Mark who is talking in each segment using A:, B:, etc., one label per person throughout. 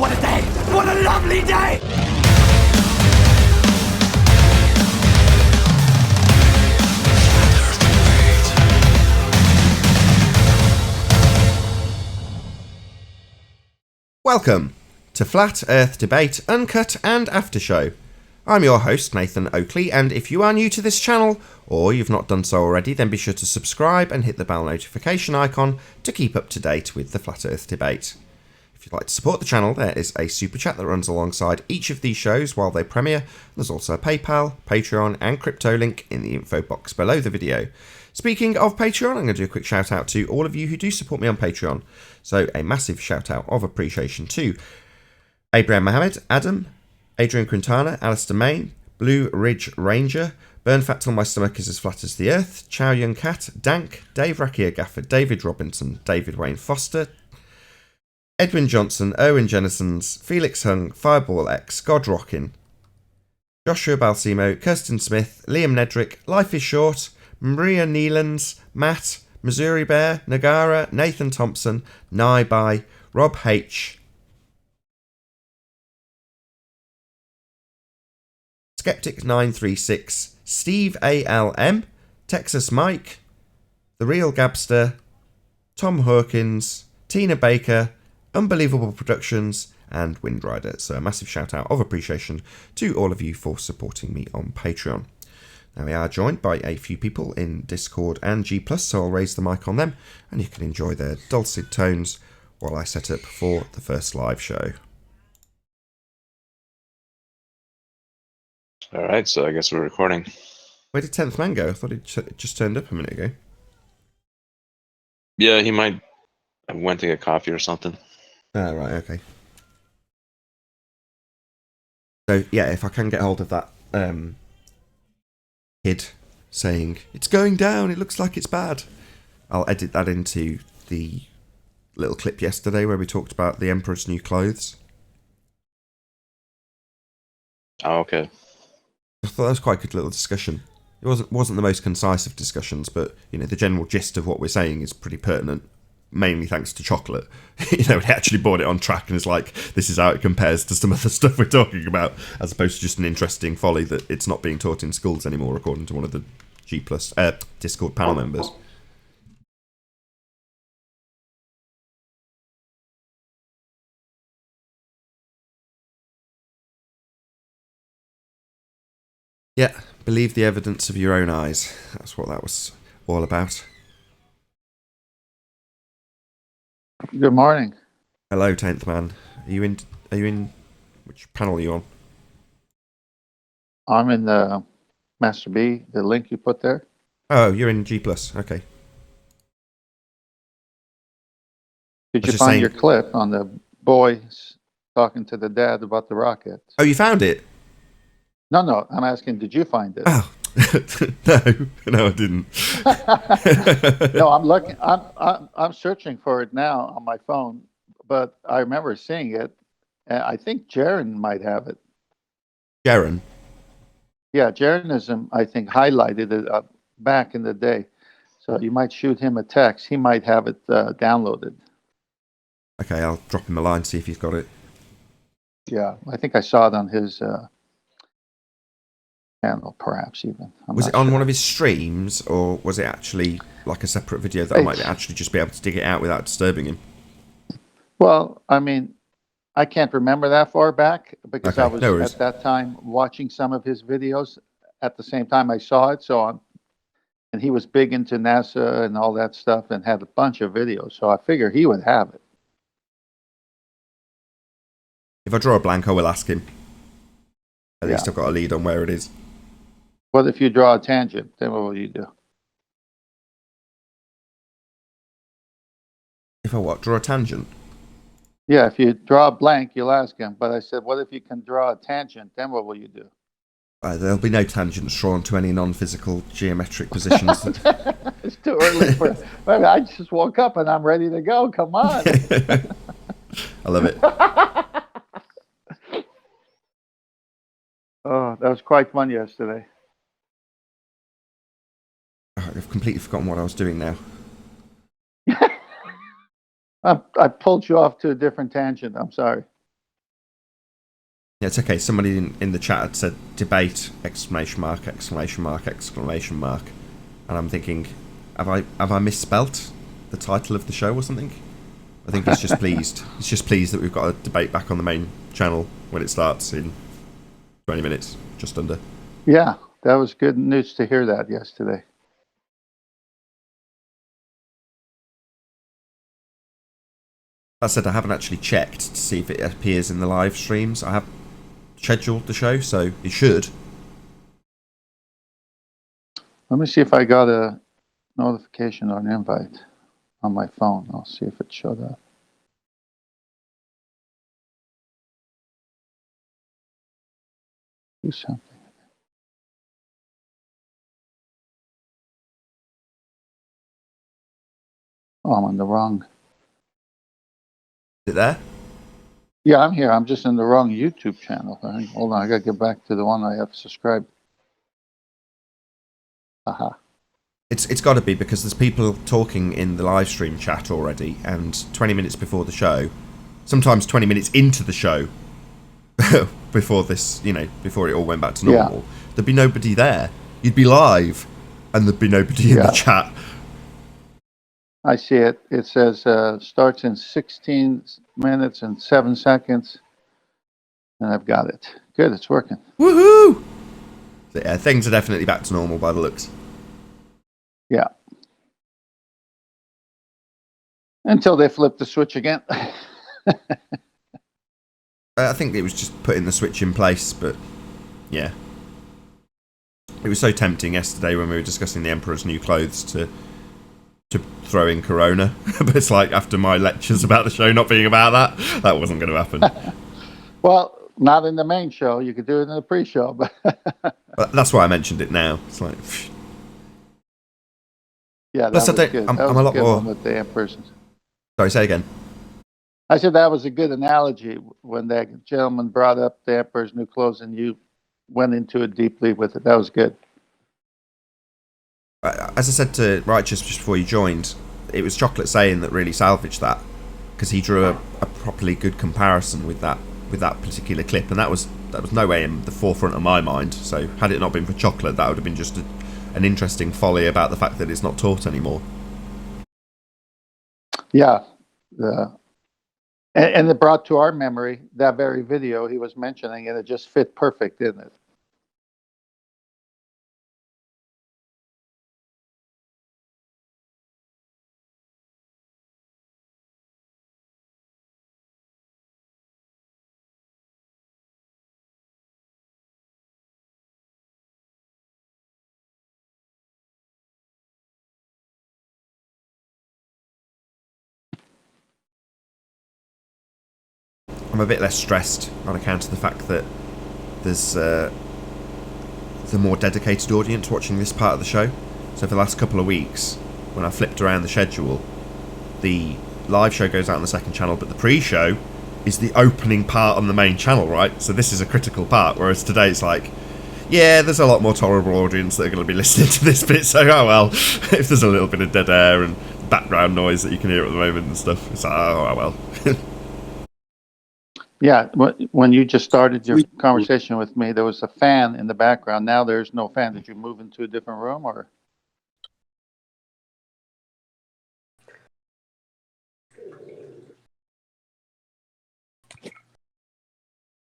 A: what a day! What a lovely day!
B: Welcome to Flat Earth Debate, Uncut and After Show. I'm your host, Nathan Oakley, and if you are new to this channel, or you've not done so already, then be sure to subscribe and hit the bell notification icon to keep up to date with the Flat Earth Debate. If you'd like to support the channel, there is a super chat that runs alongside each of these shows while they premiere. There's also a PayPal, Patreon and crypto link in the info box below the video. Speaking of Patreon, I'm going to do a quick shout out to all of you who do support me on Patreon. So a massive shout out of appreciation to Abraham Mohammed, Adam, Adrian Quintana, Alistair Main, Blue Ridge Ranger, Burn Fat Till My Stomach Is As Flat As the Earth, Chow Young Cat, Dank, Dave Rakia Gafford, David Robinson, David Wayne Foster, Edwin Johnson, Owen Jennisons, Felix Hung, Fireball X, God Rockin, Joshua Balsimo, Kirsten Smith, Liam Nedrick, Life is Short, Maria Neelands, Matt, Missouri Bear, Nagara, Nathan Thompson, Naibai, Rob H, Skeptic936, Steve ALM, Texas Mike, The Real Gabster, Tom Hawkins, Tina Baker, Unbelievable Productions, and Windrider. So a massive shout out of appreciation to all of you for supporting me on Patreon. Now we are joined by a few people in Discord and G+, so I'll raise the mic on them and you can enjoy their dulcet tones while I set up for the first live show.
C: Alright, so I guess we're recording.
B: Where did 10th Man go? I thought it just turned up a minute ago.
C: Yeah, he might have went to get coffee or something.
B: Oh, right, okay. So, yeah, if I can get hold of that kid saying, it's going down, it looks like it's bad, I'll edit that into the little clip yesterday where we talked about the Emperor's new clothes.
C: Oh, okay.
B: I thought that was quite a good little discussion. It wasn't the most concise of discussions, but you know the general gist of what we're saying is pretty pertinent. Mainly thanks to chocolate. You know, he actually brought it on track and is like, this is how it compares to some other stuff we're talking about, as opposed to just an interesting folly that it's not being taught in schools anymore, according to one of the G+ Discord panel members. Yeah, believe the evidence of your own eyes. That's what that was all about.
D: Good morning.
B: Hello, 10th Man. Are you in? Which panel are you on?
D: I'm in the Master B, the link you put there.
B: Oh, you're in G+. Okay.
D: Did you find your clip on the boys talking to the dad about the rocket?
B: Oh, you found it?
D: No, I'm asking, did you find it?
B: Oh, no, I didn't.
D: No, I'm looking. I'm searching for it now on my phone, but I remember seeing it. And I think Jaron might have it.
B: Jaron?
D: Yeah, Jaronism, I think, highlighted it back in the day. So you might shoot him a text. He might have it downloaded.
B: Okay, I'll drop him a line, see if he's got it.
D: Yeah, I think I saw it on his channel, perhaps even.
B: Was it on one of his streams, or was it actually like a separate video that I might actually just be able to dig it out without disturbing him?
D: Well, I mean, I can't remember that far back because
B: Okay,
D: I was at that time watching some of his videos at the same time I saw it. And he was big into NASA and all that stuff and had a bunch of videos. So I figure he would have it.
B: If I draw a blank, I will ask him. At least
D: Yeah.
B: I've got a lead on where it is.
D: What if you draw a tangent? Then what will you do?
B: If I what? Draw a tangent?
D: Yeah, if you draw a blank, you'll ask him. But I said, what if you can draw a tangent? Then what will you do?
B: There'll be no tangents drawn to any non-physical geometric positions.
D: It's too early for it. I just woke up and I'm ready to go. Come on.
B: I love it.
D: Oh, that was quite fun yesterday.
B: I've completely forgotten what I was doing now.
D: I pulled you off to a different tangent. I'm sorry.
B: Yeah, it's okay. Somebody in the chat had said debate exclamation mark exclamation mark exclamation mark, and I'm thinking, have I misspelt the title of the show or something? I think he's just pleased. He's just pleased that we've got a debate back on the main channel when it starts in 20 minutes, just under.
D: Yeah, that was good news to hear that yesterday.
B: That said, I haven't actually checked to see if it appears in the live streams. I have scheduled the show, so it should.
D: Let me see if I got a notification or an invite on my phone. I'll see if it showed up. Do something. Oh, I'm on the wrong.
B: Is it there?
D: Yeah, I'm here. I'm just in the wrong YouTube channel. Hold on, I gotta get back to the one I have subscribed. Aha.
B: It's got to be because there's people talking in the live stream chat already, and 20 minutes before the show, sometimes 20 minutes into the show, before this, before it all went back to normal, there'd be nobody there. You'd be live, and there'd be nobody in the chat.
D: I see it. It says starts in 16 minutes and 7 seconds, and I've got it. Good, it's working.
B: Woohoo! So yeah, things are definitely back to normal by the looks.
D: Yeah. Until they flip the switch again.
B: I think it was just putting the switch in place, but yeah. It was so tempting yesterday when we were discussing the Emperor's new clothes to throw in Corona. But it's like, after my lectures about the show not being about that wasn't going to happen.
D: Well, not in the main show. You could do it in the pre-show, but
B: that's why I mentioned it now. It's like,
D: yeah, that was good.
B: I'm
D: that was
B: a lot more
D: with the Emperor's.
B: Sorry, say again.
D: I said that was a good analogy when that gentleman brought up the Emperor's new clothes, and you went into it deeply with it. That was good.
B: As I said to Righteous just before you joined, it was Chocolate saying that really salvaged that, because he drew a properly good comparison with that particular clip, and that was no way in the forefront of my mind. So had it not been for Chocolate, that would have been just an interesting folly about the fact that it's not taught anymore.
D: Yeah, and it brought to our memory that very video he was mentioning, and it just fit perfect, didn't it?
B: I'm a bit less stressed on account of the fact that there's the more dedicated audience watching this part of the show. So for the last couple of weeks, when I flipped around the schedule, the live show goes out on the second channel, but the pre-show is the opening part on the main channel, right? So this is a critical part, whereas today it's like, yeah, there's a lot more tolerable audience that are going to be listening to this bit, so oh well, if there's a little bit of dead air and background noise that you can hear at the moment and stuff, it's like, oh well.
D: Yeah, when you just started your conversation with me, there was a fan in the background. Now there's no fan. Did you move into a different room, or?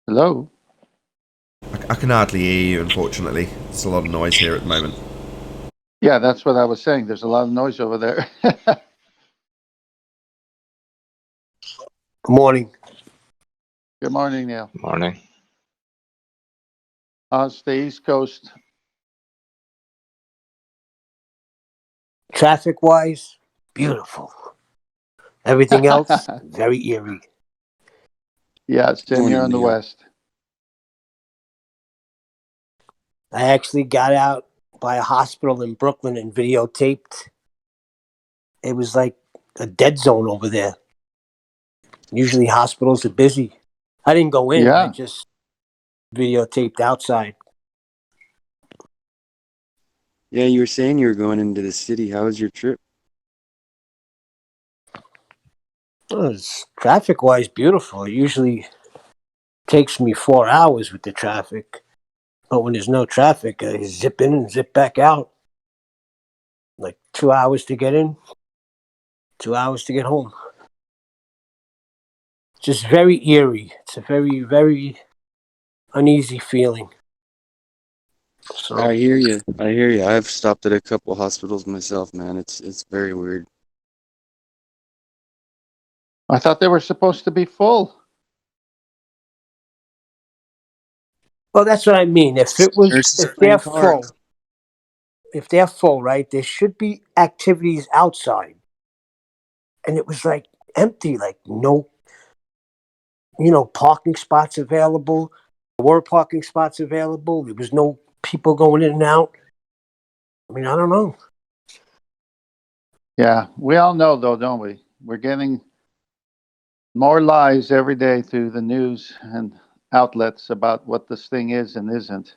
D: Hello?
B: I can hardly hear you, unfortunately. There's a lot of noise here at the moment.
D: Yeah, that's what I was saying. There's a lot of noise over there.
E: Good morning.
D: Good morning, Neil.
C: Morning.
D: How's the East Coast?
E: Traffic-wise, beautiful. Everything else, very eerie.
D: Yeah, it's in here in the West.
E: I actually got out by a hospital in Brooklyn and videotaped. It was like a dead zone over there. Usually hospitals are busy. I didn't go in.
D: Yeah.
E: I just videotaped outside.
F: Yeah, you were saying you were going into the city. How was your trip?
E: It was traffic-wise beautiful. Usually takes me 4 hours with the traffic. But when there's no traffic, I zip in and zip back out. Like 2 hours to get in, 2 hours to get home. Just very eerie. It's a very, very uneasy feeling. So
F: I hear you. I hear you. I've stopped at a couple hospitals myself, man. It's very weird.
D: I thought they were supposed to be full.
E: well, that's what I mean. If
F: Nurses are
E: they're
F: playing cards.
E: full, right, there should be activities outside. And it was like empty, like no, parking spots available. There were parking spots available. There was no people going in and out. I mean, I don't know.
D: Yeah, we all know, though, don't we? We're getting more lies every day through the news and outlets about what this thing is and isn't.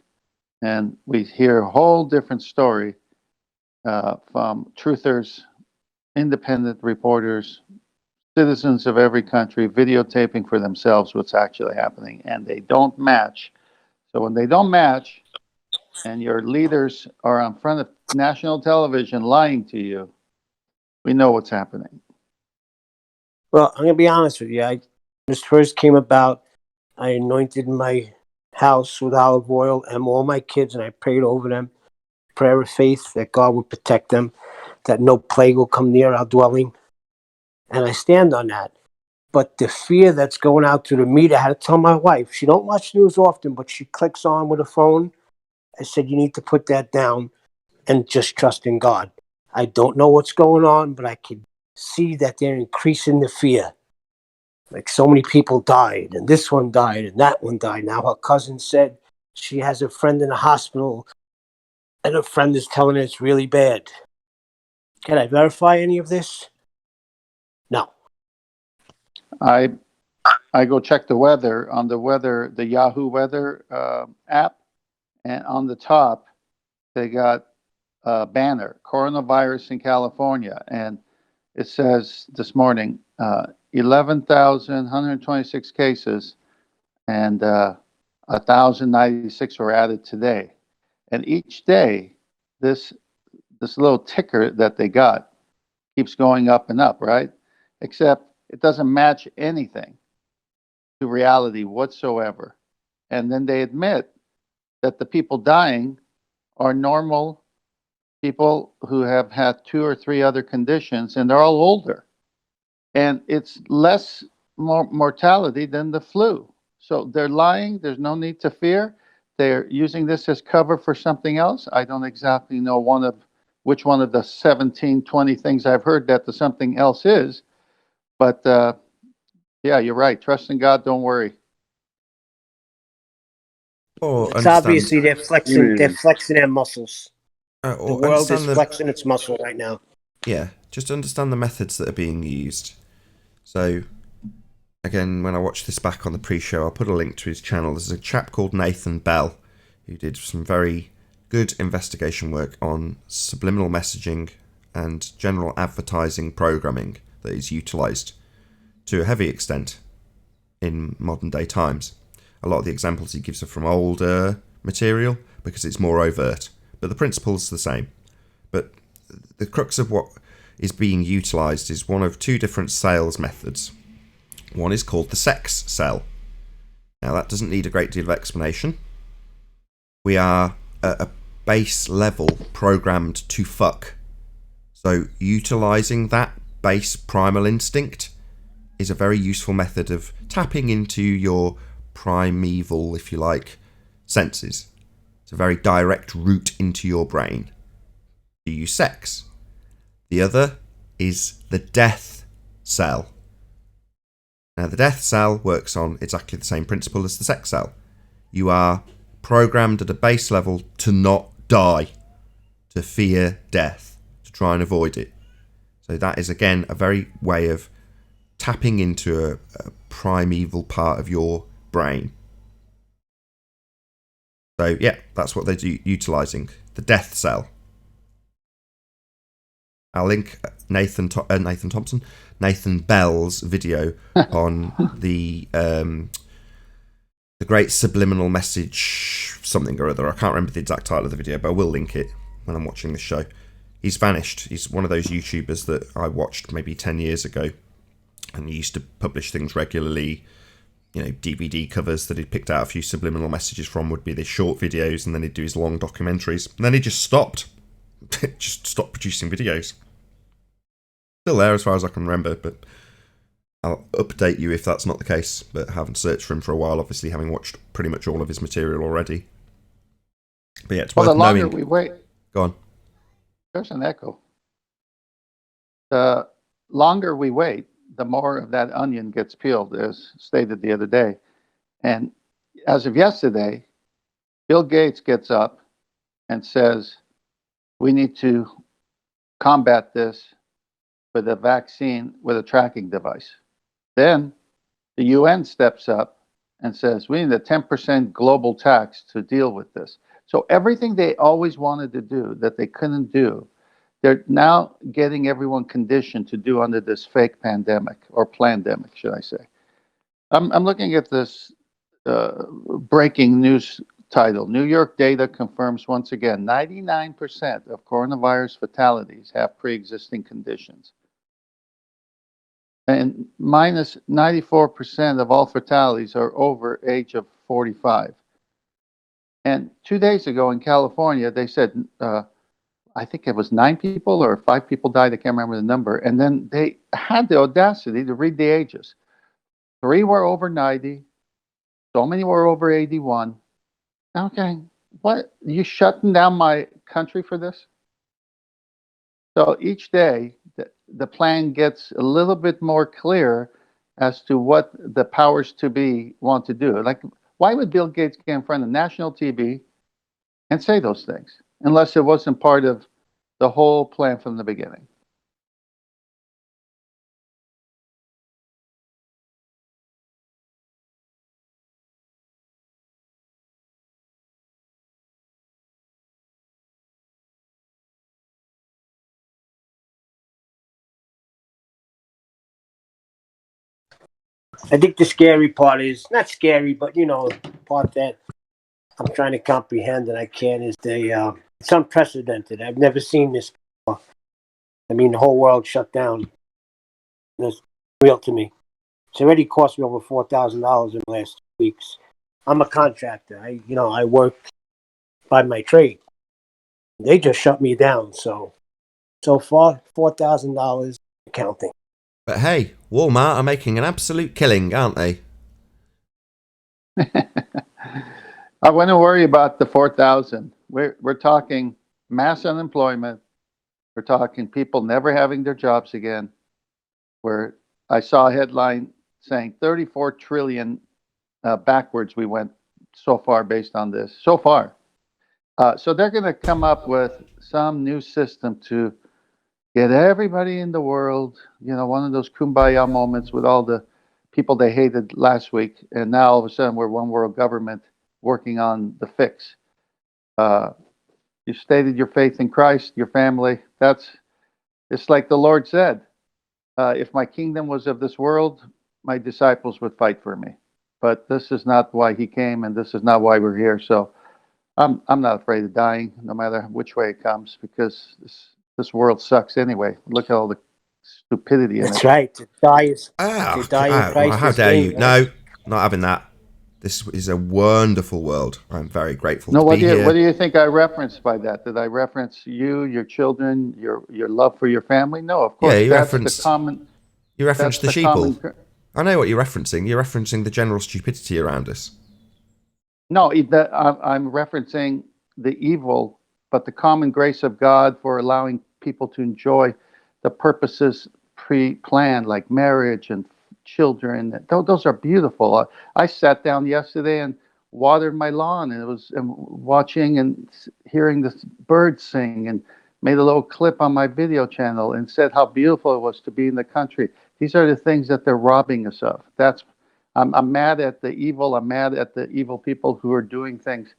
D: And we hear a whole different story from truthers, independent reporters, citizens of every country videotaping for themselves what's actually happening, and they don't match. So when they don't match, and your leaders are on front of national television lying to you, we know what's happening.
E: Well, I'm gonna be honest with you. When this first came about, I anointed my house with olive oil and all my kids, and I prayed over them, prayer of faith that God would protect them, that no plague will come near our dwelling, and I stand on that. But the fear that's going out through the media, I had to tell my wife. She don't watch news often, but she clicks on with a phone. I said, you need to put that down and just trust in God. I don't know what's going on, but I can see that they're increasing the fear. Like so many people died, and this one died, and that one died. Now her cousin said she has a friend in the hospital, and her friend is telling her it's really bad. Can I verify any of this? No.
D: I go check the weather on the Yahoo weather app, and on the top they got a banner, coronavirus in California, and it says this morning 11,126 cases, and 1,096 were added today. And each day, this little ticker that they got keeps going up and up, right? Except it doesn't match anything to reality whatsoever. And then they admit that the people dying are normal people who have had 2 or 3 other conditions, and they're all older. And it's less mortality than the flu. So they're lying. There's no need to fear. They're using this as cover for something else. I don't exactly know which one of the 17, 20 things I've heard that the something else is. But yeah, you're right. Trust in God. Don't worry.
B: Or
E: It's
B: understand,
E: obviously they're flexing their muscles. The
B: or
E: world is
B: understand the
E: flexing its muscle right now.
B: yeah, just understand the methods that are being used. So, again, when I watch this back on the pre-show, I'll put a link to his channel. There's a chap called Nathan Bell who did some very good investigation work on subliminal messaging and general advertising programming that is utilised to a heavy extent in modern day times. A lot of the examples he gives are from older material because it's more overt, but the principle's the same. But the crux of what is being utilised is one of 2 different sales methods. One is called the sex sell. Now that doesn't need a great deal of explanation. We are at a base level programmed to fuck. So utilising that base primal instinct is a very useful method of tapping into your primeval, if you like, senses. It's a very direct route into your brain. You use sex. The other is the death cell. Now, the death cell works on exactly the same principle as the sex cell. You are programmed at a base level to not die, to fear death, to try and avoid it. So that is, again, a very way of tapping into a primeval part of your brain. So, yeah, that's what they're utilising. The death cell. I'll link Nathan Bell's video on the the great subliminal message, something or other. I can't remember the exact title of the video, but I will link it when I'm watching this show. He's vanished. He's one of those YouTubers that I watched maybe 10 years ago, and he used to publish things regularly. You know, DVD covers that he'd picked out a few subliminal messages from would be these short videos, and then he'd do his long documentaries. And then he just stopped. Just stopped producing videos. Still there as far as I can remember, but I'll update you if that's not the case. But I haven't searched for him for a while, obviously, having watched pretty much all of his material already. But yeah, it's worth
D: the longer
B: knowing.
D: we wait,
B: Go on.
D: there's an echo. The longer we wait, the more of that onion gets peeled, as stated the other day. And as of yesterday, Bill Gates gets up and says, we need to combat this with a vaccine with a tracking device. Then the UN steps up and says, we need a 10% global tax to deal with this. So everything they always wanted to do that they couldn't do, they're now getting everyone conditioned to do under this fake pandemic, or plandemic, should I say. I'm looking at this breaking news title. New York data confirms once again 99% of coronavirus fatalities have pre-existing conditions. And minus 94% of all fatalities are over age of 45. And 2 days ago in California, they said, I think it was 9 people or 5 people died. I can't remember the number. And then they had the audacity to read the ages. 3 were over 90. So many were over 81. Okay, what? You shutting down my country for this? So each day, the plan gets a little bit more clear as to what the powers to be want to do. Like, why would Bill Gates get in front of national TV and say those things unless it wasn't part of the whole plan from the beginning?
E: I think the scary part is not scary, but you know, part that I'm trying to comprehend and I can't is it's unprecedented. I've never seen this before. I mean, the whole world shut down. It's real to me. It's already cost me over $4,000 in the last 2 weeks. I'm a contractor. I work by my trade. They just shut me down. So far, $4,000 counting.
B: But hey, Walmart are making an absolute killing, aren't they?
D: I wouldn't worry about the 4,000. We're talking mass unemployment. We're talking people never having their jobs again. Where I saw a headline saying 34 trillion backwards we went so far based on this. So far. So they're going to come up with some new system to get everybody in the world, one of those kumbaya moments with all the people they hated last week. And now all of a sudden we're one world government working on the fix. You stated your faith in Christ, your family. It's like the Lord said, if my kingdom was of this world, my disciples would fight for me. But this is not why he came, and this is not why we're here. So I'm not afraid of dying, no matter which way it comes, because this world sucks anyway. Look at all the stupidity in it.
E: That's right. To die in Christ.
B: How dare you? No, not having that. This is a wonderful world. I'm very grateful to be here.
D: What do you think I referenced by that? Did I reference you, your children, your love for your family? No, of course.
B: Yeah, you
D: referenced
B: the sheeple. I know what you're referencing. You're referencing the general stupidity around us.
D: No, I'm referencing the evil, but the common grace of God for allowing people to enjoy the purposes pre-planned, like marriage and children. Those are beautiful. I sat down yesterday and watered my lawn, and watching and hearing the birds sing, and made a little clip on my video channel and said how beautiful it was to be in the country. These are the things that they're robbing us of. I'm mad at the evil. I'm mad at the evil people who are doing things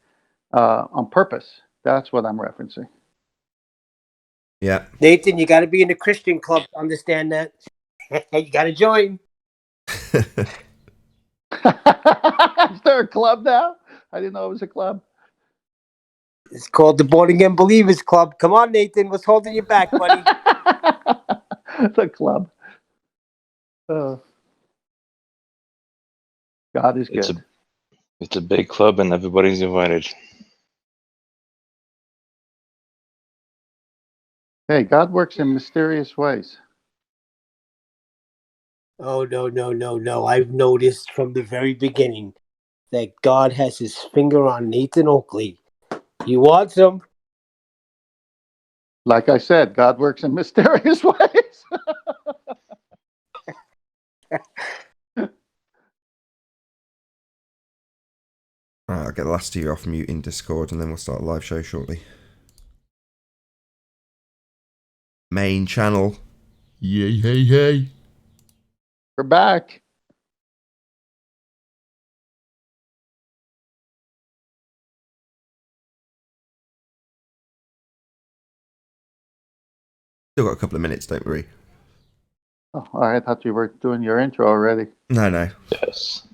D: on purpose. That's what I'm referencing.
B: Yeah.
E: Nathan, you got to be in the Christian club to understand that. You got to join.
D: Is there a club now? I didn't know it was a club.
E: It's called the Born Again Believers Club. Come on, Nathan. What's holding you back, buddy?
D: The club. Oh. God is
C: It's
D: good.
C: it's a big club and everybody's invited.
D: Hey, God works in mysterious ways.
E: Oh, no. I've noticed from the very beginning that God has his finger on Nathan Oakley. You want some?
D: Like I said, God works in mysterious ways.
B: Right, I'll get the last of you off mute in Discord and then we'll start a live show shortly. Main channel. Yay, hey, hey.
D: We're back.
B: Still got a couple of minutes, don't worry.
D: Oh, all right, I thought you were doing your intro already.
B: No.
C: Yes.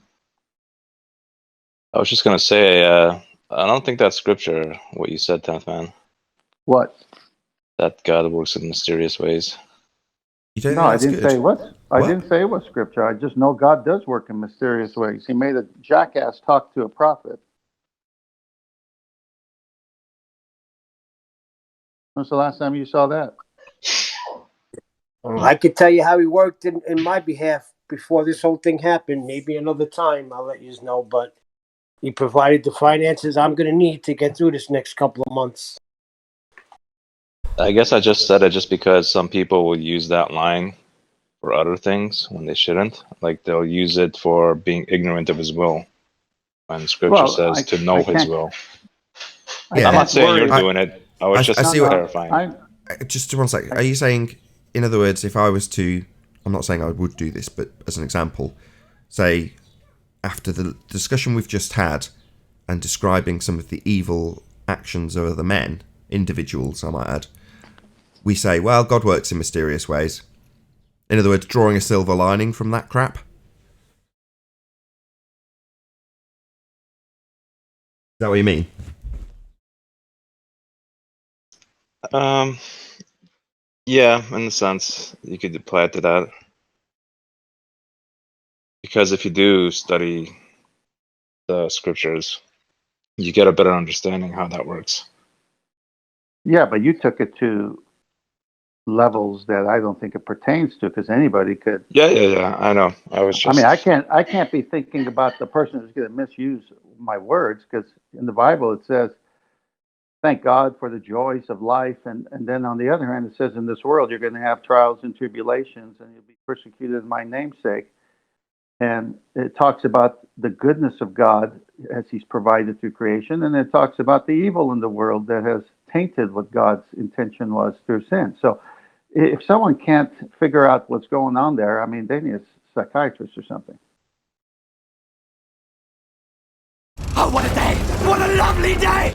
C: I was just gonna say, I don't think that's scripture. What you said, 10th man,
D: What?
C: that God works in mysterious ways.
B: You don't
D: No,
B: think
D: I
B: that's
D: didn't
B: good?
D: say what. I
B: What?
D: didn't say it was scripture. I just know God does work in mysterious ways. He made a jackass talk to a prophet. When's the last time you saw that?
E: I could tell you how he worked in my behalf before this whole thing happened. Maybe another time I'll let you know, but he provided the finances I'm going to need to get through this next couple of months.
C: I guess I just said it just because some people will use that line for other things when they shouldn't. Like they'll use it for being ignorant of his will, when scripture
D: Well,
C: says to know his will.
B: Yeah.
C: I'm not saying you're
B: I-
C: doing it. I was just
B: I see what-
C: clarifying.
B: Just one sec. Are you saying, in other words, if I was to, I'm not saying I would do this, but as an example, say, after the discussion we've just had and describing some of the evil actions of other men, individuals, I might add, we say, well, God works in mysterious ways. In other words, drawing a silver lining from that crap. Is that what you mean?
C: Yeah, in the sense you could apply it to that. Because if you do study the scriptures, you get a better understanding how that works.
D: Yeah, but you took it to levels that I don't think it pertains to, because anybody could.
C: Yeah. I know. I was just.
D: I mean, I can't be thinking about the person who's going to misuse my words, because in the Bible it says, "Thank God for the joys of life," and then on the other hand it says, "In this world you're going to have trials and tribulations, and you'll be persecuted in my namesake." And it talks about the goodness of God as He's provided through creation, and it talks about the evil in the world that has tainted what God's intention was through sin. So, if someone can't figure out what's going on there, I mean, they need a psychiatrist or something.
A: Oh, what a day! What a lovely day!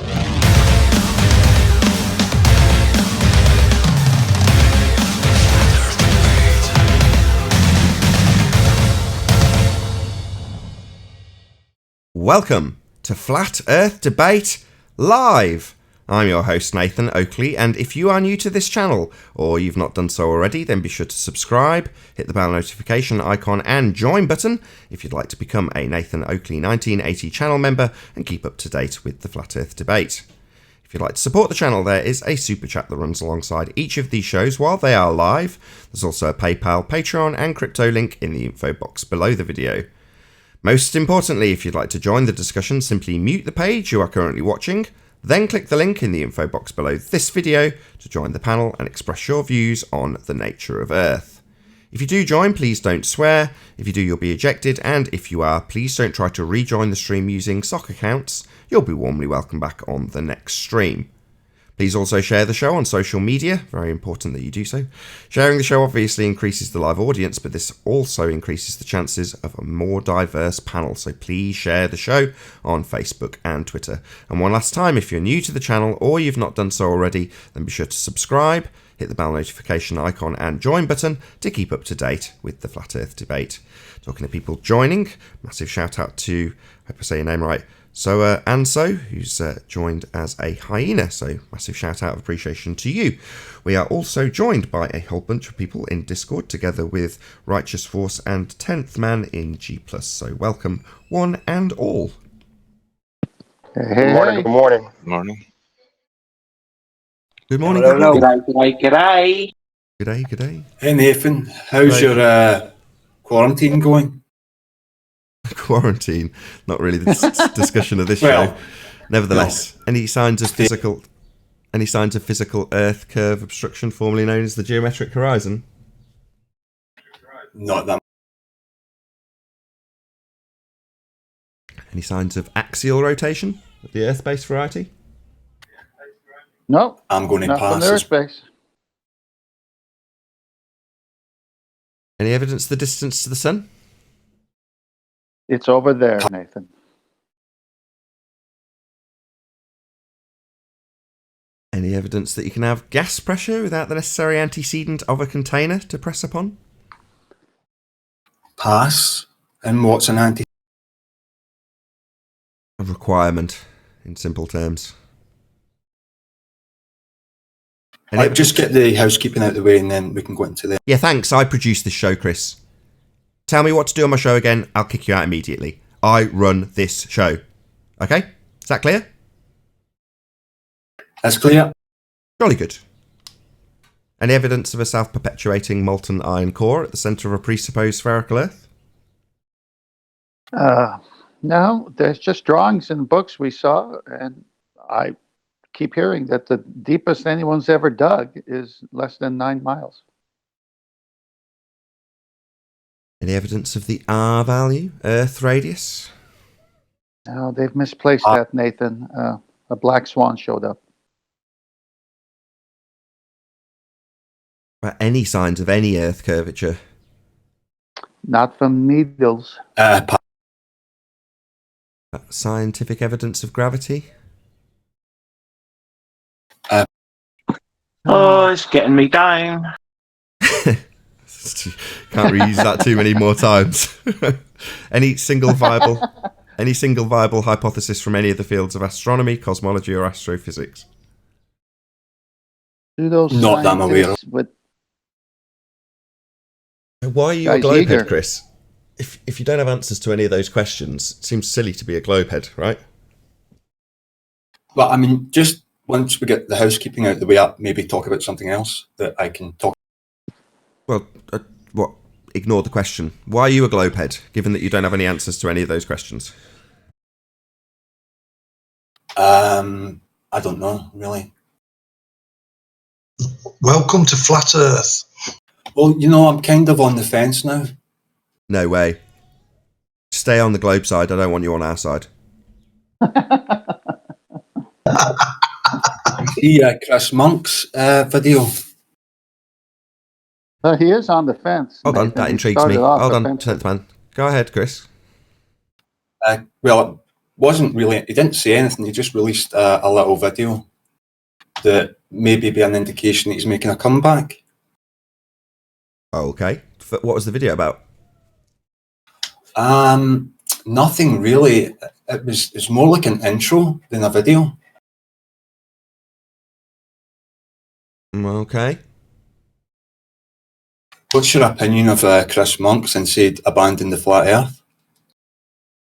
B: Welcome to Flat Earth Debate Live. I'm your host Nathan Oakley, and if you are new to this channel, or you've not done so already, then be sure to subscribe, hit the bell notification icon and join button if you'd like to become a Nathan Oakley 1980 channel member and keep up to date with the Flat Earth Debate. If you'd like to support the channel, there is a super chat that runs alongside each of these shows while they are live. There's also a PayPal, Patreon and crypto link in the info box below the video. Most importantly, if you'd like to join the discussion, simply mute the page you are currently watching, then click the link in the info box below this video to join the panel and express your views on the nature of Earth. If you do join, please don't swear. If you do, you'll be ejected, and if you are, please don't try to rejoin the stream using sock accounts. You'll be warmly welcome back on the next stream. Please also share the show on social media, very important that you do so. Sharing the show obviously increases the live audience, but this also increases the chances of a more diverse panel, so please share the show on Facebook and Twitter. And one last time, if you're new to the channel or you've not done so already, then be sure to subscribe, hit the bell notification icon and join button to keep up to date with the Flat Earth debate. Talking to people joining, massive shout out to, I hope I say your name right, Anso, who's joined as a hyena, so massive shout out of appreciation to you. We are also joined by a whole bunch of people in Discord, together with Righteous Force and 10th Man in G+, so welcome one and all.
D: Hey,
G: Good morning. Good morning.
C: Morning.
B: Good morning,
E: Hello,
B: good
E: hello.
B: morning.
G: G'day.
B: Good day.
H: Hey Nathan, how's
B: Right.
H: your quarantine going?
B: Quarantine, not really the discussion of this
H: Well,
B: show. Nevertheless, any signs of physical Earth curve obstruction, formerly known as the geometric horizon?
H: Not that.
B: Any signs of axial rotation of the Earth-based variety?
D: No,
H: I'm going to
D: not from
H: pass.
D: their space.
B: Any evidence of the distance to the sun?
D: It's over there, Nathan.
B: Any evidence that you can have gas pressure without the necessary antecedent of a container to press upon?
H: Pass. And what's an anti?
B: A requirement, in simple terms. Any
H: I'll just get the housekeeping out of the way and then we can go into the...
B: Yeah, thanks. I produced this show, Chris. Tell me what to do on my show again. I'll kick you out immediately. I run this show. Okay? Is that clear?
H: That's clear.
B: Jolly good. Any evidence of a self-perpetuating molten iron core at the centre of a presupposed spherical Earth?
D: No, there's just drawings and books we saw, and I keep hearing that the deepest anyone's ever dug is less than 9 miles.
B: Any evidence of the R value, Earth radius?
D: No, they've misplaced that, Nathan. A black swan showed up.
B: Any signs of any Earth curvature?
D: Not from needles.
H: Pass.
B: Scientific evidence of gravity?
G: Oh, it's getting me down.
B: Can't reuse that too many more times. Any single viable hypothesis from any of the fields of astronomy, cosmology, or astrophysics?
D: Do those
H: Not that I'm aware of.
D: scientists with
B: Why are you a
D: Guys, eager.
B: globehead, Chris? If you don't have answers to any of those questions, it seems silly to be a globehead, right?
H: Well, I mean, just once we get the housekeeping out of the way, I'll maybe talk about something else that I can talk.
B: Well, what? Ignore the question. Why are you a globehead, given that you don't have any answers to any of those questions?
H: I don't know, really.
I: Welcome to Flat Earth.
H: Well, you know, I'm kind of on the fence now.
B: No way. Stay on the globe side. I don't want you on our side.
H: See Chris Monk's video.
D: he is on the fence.
B: Hold on,
D: Nathan.
B: that
D: He
B: intrigues me.
D: started off
B: Hold on,
D: offensive.
B: 10th man. Go ahead, Chris.
H: Well, it wasn't really, he didn't say anything, he just released a little video that maybe be an indication that he's making a comeback.
B: Okay. What was the video about?
H: Nothing really. It's more like an intro than a video.
B: Okay.
H: What's your opinion of Chris Monk since he'd abandoned the flat earth?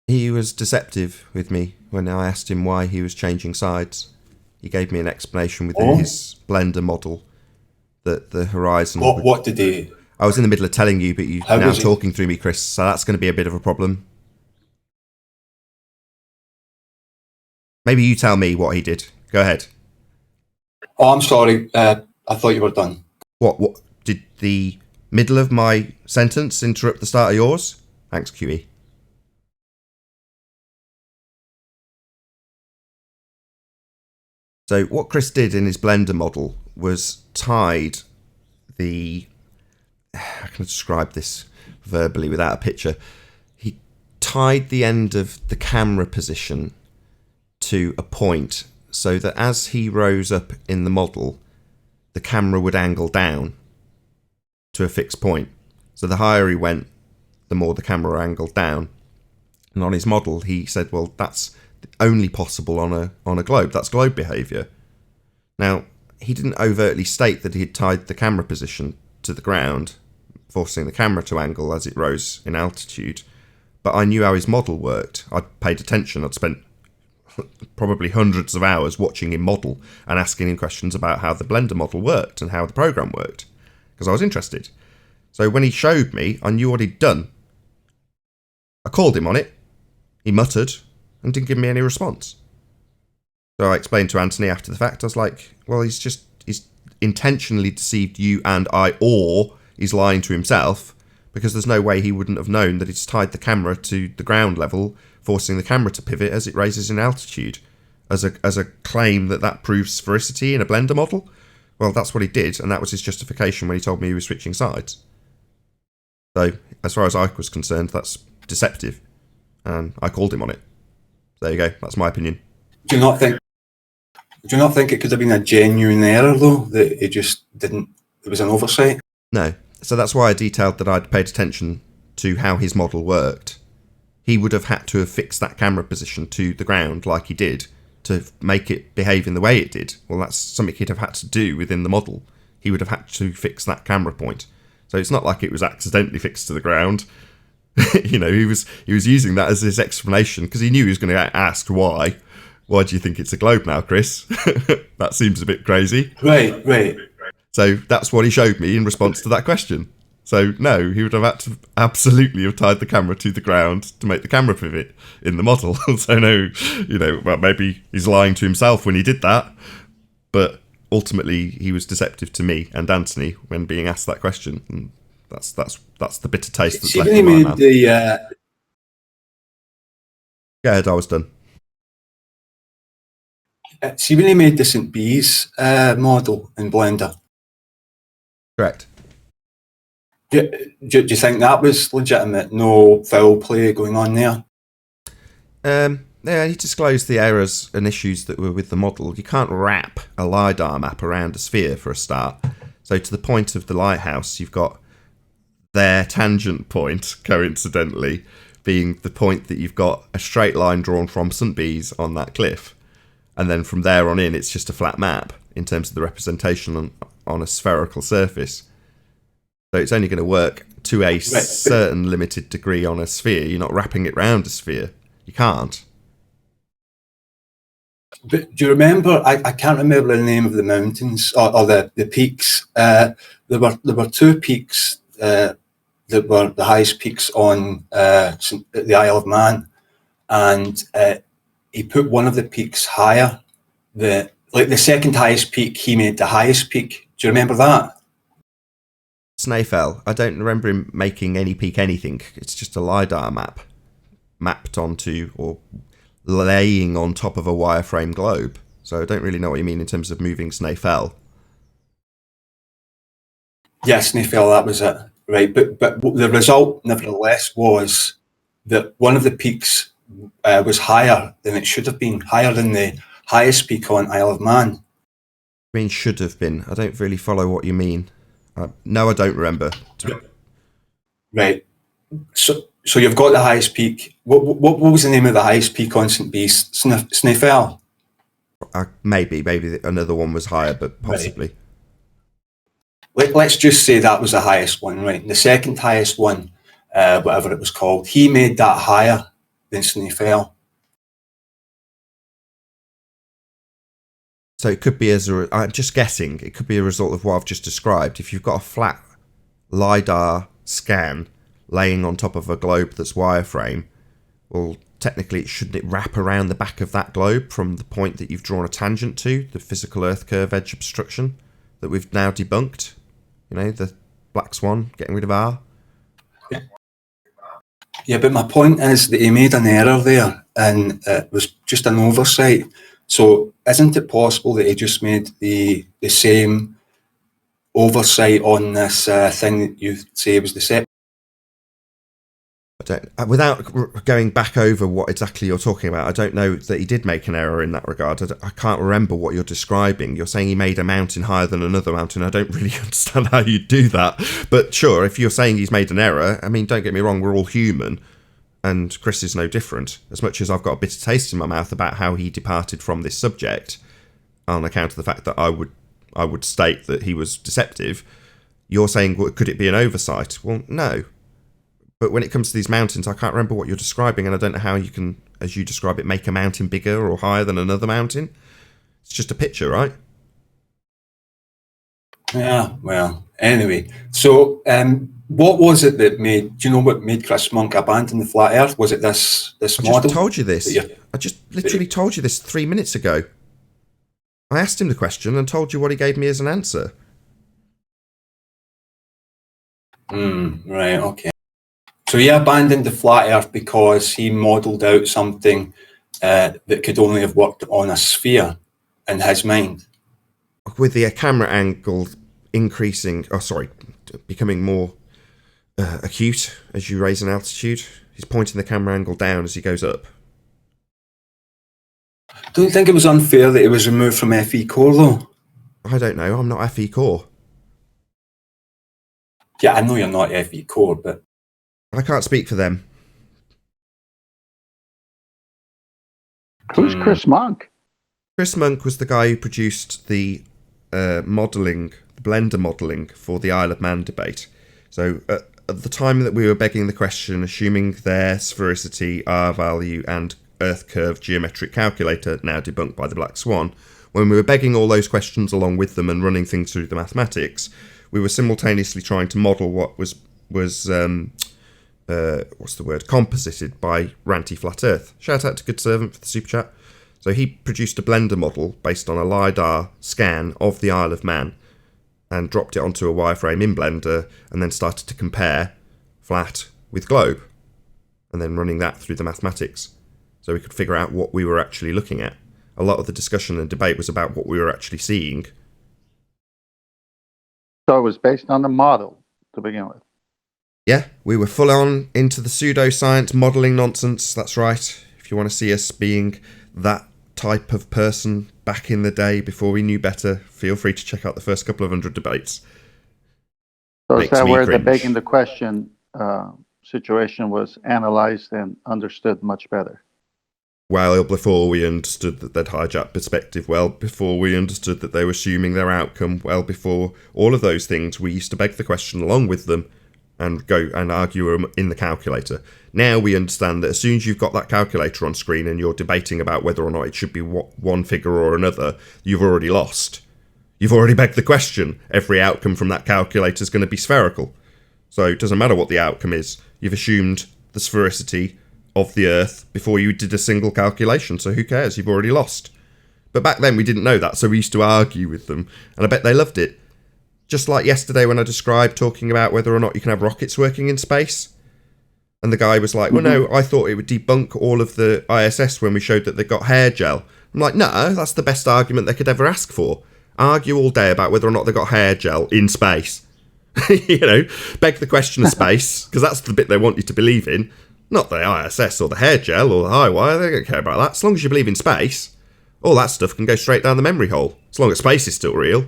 B: He was deceptive with me when I asked him why he was changing sides. He gave me an explanation within his Blender model that the horizon...
H: What did he...
B: I was in the middle of telling you, but you're now talking through me, Chris, so that's going to be a bit of a problem. Maybe you tell me what he did. Go ahead.
H: Oh, I'm sorry. I thought you were done.
B: What? Did the middle of my sentence interrupt the start of yours? Thanks, QE. So what Chris did in his Blender model was tied the... How can I describe this verbally without a picture? He tied the end of the camera position to a point so that as he rose up in the model, the camera would angle down to a fixed point. So the higher he went, the more the camera angled down. And on his model, he said, well, that's only possible on a globe. That's globe behaviour. Now, he didn't overtly state that he had tied the camera position to the ground, forcing the camera to angle as it rose in altitude. But I knew how his model worked. I'd paid attention. I'd spent probably hundreds of hours watching him model and asking him questions about how the Blender model worked and how the program worked, because I was interested. So when he showed me, I knew what he'd done. I called him on it. He muttered and didn't give me any response. So I explained to Anthony after the fact. I was like, well, he's intentionally deceived you and I, or he's lying to himself, because there's no way he wouldn't have known that he's tied the camera to the ground level, forcing the camera to pivot as it raises in altitude, as a claim that proves sphericity in a Blender model. Well, that's what he did, and that was his justification when he told me he was switching sides. So, as far as I was concerned, that's deceptive, and I called him on it. There you go. That's my opinion.
H: Do you not think it could have been a genuine error, though, that it just didn't? It was an oversight.
B: No. So that's why I detailed that I'd paid attention to how his model worked. He would have had to have fixed that camera position to the ground like he did to make it behave in the way it did. Well, that's something he'd have had to do within the model. He would have had to fix that camera point. So it's not like it was accidentally fixed to the ground. You know, he was using that as his explanation because he knew he was going to get asked why. Why do you think it's a globe now, Chris? That seems a bit crazy.
H: Right.
B: So that's what he showed me in response to that question. So no, he would have had to absolutely have tied the camera to the ground to make the camera pivot in the model. So no, well, maybe he's lying to himself when he did that, but ultimately he was deceptive to me and Anthony when being asked that question. And that's the bitter taste that's left in my mouth. Go ahead, I was done.
H: See when he made the St. Bees model in Blender.
B: Correct.
H: Do you think that was legitimate? No foul play going on there?
B: Yeah, he disclosed the errors and issues that were with the model. You can't wrap a LiDAR map around a sphere for a start. So to the point of the lighthouse, you've got their tangent point, coincidentally, being the point that you've got a straight line drawn from St. Bees on that cliff. And then from there on in, it's just a flat map in terms of the representation on a spherical surface. So it's only going to work to a certain limited degree on a sphere. You're not wrapping it round a sphere. You can't.
H: But do you remember? I can't remember the name of the mountains or the peaks. There were two peaks that were the highest peaks on the Isle of Man, and he put one of the peaks higher. The second highest peak, he made the highest peak. Do you remember that?
B: Snaefell. I don't remember him making any peak anything. It's just a LiDAR map mapped onto or laying on top of a wireframe globe. So I don't really know what you mean in terms of moving Snaefell.
H: Yeah, Snaefell, that was it. Right, but the result, nevertheless, was that one of the peaks was higher than it should have been, higher than the highest peak on Isle of Man.
B: I mean, should have been. I don't really follow what you mean. No, I don't remember.
H: Right. So you've got the highest peak. What was the name of the highest peak on St. Bees? Snaefell?
B: Maybe another one was higher, but possibly.
H: Right. Let's just say that was the highest one, right? The second highest one, whatever it was called, he made that higher than Snaefell.
B: So it could be I'm just guessing, it could be a result of what I've just described. If you've got a flat LiDAR scan laying on top of a globe that's wireframe, well, technically shouldn't it wrap around the back of that globe from the point that you've drawn a tangent to, the physical Earth curve edge obstruction that we've now debunked? You know, the black swan, getting rid of R.
H: Yeah, but my point is that he made an error there and it was just an oversight. So isn't it possible that he just made the same oversight on this thing that you say was deceptive?
B: without going back over what exactly you're talking about, I don't know that he did make an error in that regard. I can't remember what you're describing. You're saying he made a mountain higher than another mountain. I don't really understand how you do that. But sure, if you're saying he's made an error, I mean, don't get me wrong, we're all human. And Chris is no different. As much as I've got a bitter taste in my mouth about how he departed from this subject on account of the fact that I would state that he was deceptive, you're saying, well, could it be an oversight? Well, no. But when it comes to these mountains, I can't remember what you're describing, and I don't know how you can, as you describe it, make a mountain bigger or higher than another mountain. It's just a picture, right?
H: Yeah, well, anyway. So, what was it that made, do you know what made Chris Monk abandon the flat earth? Was it this model?
B: I just told you this. I just literally told you this 3 minutes ago. I asked him the question and told you what he gave me as an answer.
H: Right, okay. So he abandoned the flat earth because he modelled out something that could only have worked on a sphere in his mind.
B: With the camera angle becoming more acute as you raise in altitude, he's pointing the camera angle down as he goes up.
H: Don't you think it was unfair that it was removed from FE Core, though?
B: I don't know, I'm not FE Core.
H: Yeah, I know you're not FE Core, but...
B: I can't speak for them.
D: Who's Chris Monk?
B: Chris Monk was the guy who produced the Blender modelling for the Isle of Man debate. So at the time that we were begging the question, assuming their sphericity, R value and Earth curve geometric calculator, now debunked by the Black Swan, when we were begging all those questions along with them and running things through the mathematics, we were simultaneously trying to model what was composited by Ranty Flat Earth. Shout out to Good Servant for the super chat. So he produced a Blender model based on a LiDAR scan of the Isle of Man and dropped it onto a wireframe in Blender and then started to compare flat with globe and then running that through the mathematics so we could figure out what we were actually looking at. A lot of the discussion and debate was about what we were actually seeing.
D: So it was based on the model to begin with.
B: Yeah, we were full on into the pseudoscience modelling nonsense, that's right. If you want to see us being that type of person back in the day before we knew better, feel free to check out the first couple of 100 debates.
D: So is that where
B: cringe.
D: the begging the question situation was analyzed and understood much better?
B: Well before we understood that they'd hijacked perspective, well before we understood that they were assuming their outcome, well before all of those things, we used to beg the question along with them and go and argue in the calculator. Now we understand that as soon as you've got that calculator on screen and you're debating about whether or not it should be one figure or another, you've already lost. You've already begged the question. Every outcome from that calculator is going to be spherical. So it doesn't matter what the outcome is. You've assumed the sphericity of the Earth before you did a single calculation, so who cares? You've already lost. But back then we didn't know that, so we used to argue with them, and I bet they loved it. Just like yesterday when I described talking about whether or not you can have rockets working in space. And the guy was like, well, no, I thought it would debunk all of the ISS when we showed that they got hair gel. I'm like, no, that's the best argument they could ever ask for. Argue all day about whether or not they got hair gel in space. You know, beg the question of space, because that's the bit they want you to believe in. Not the ISS or the hair gel or the high wire, they don't care about that. As long as you believe in space, all that stuff can go straight down the memory hole, as long as space is still real.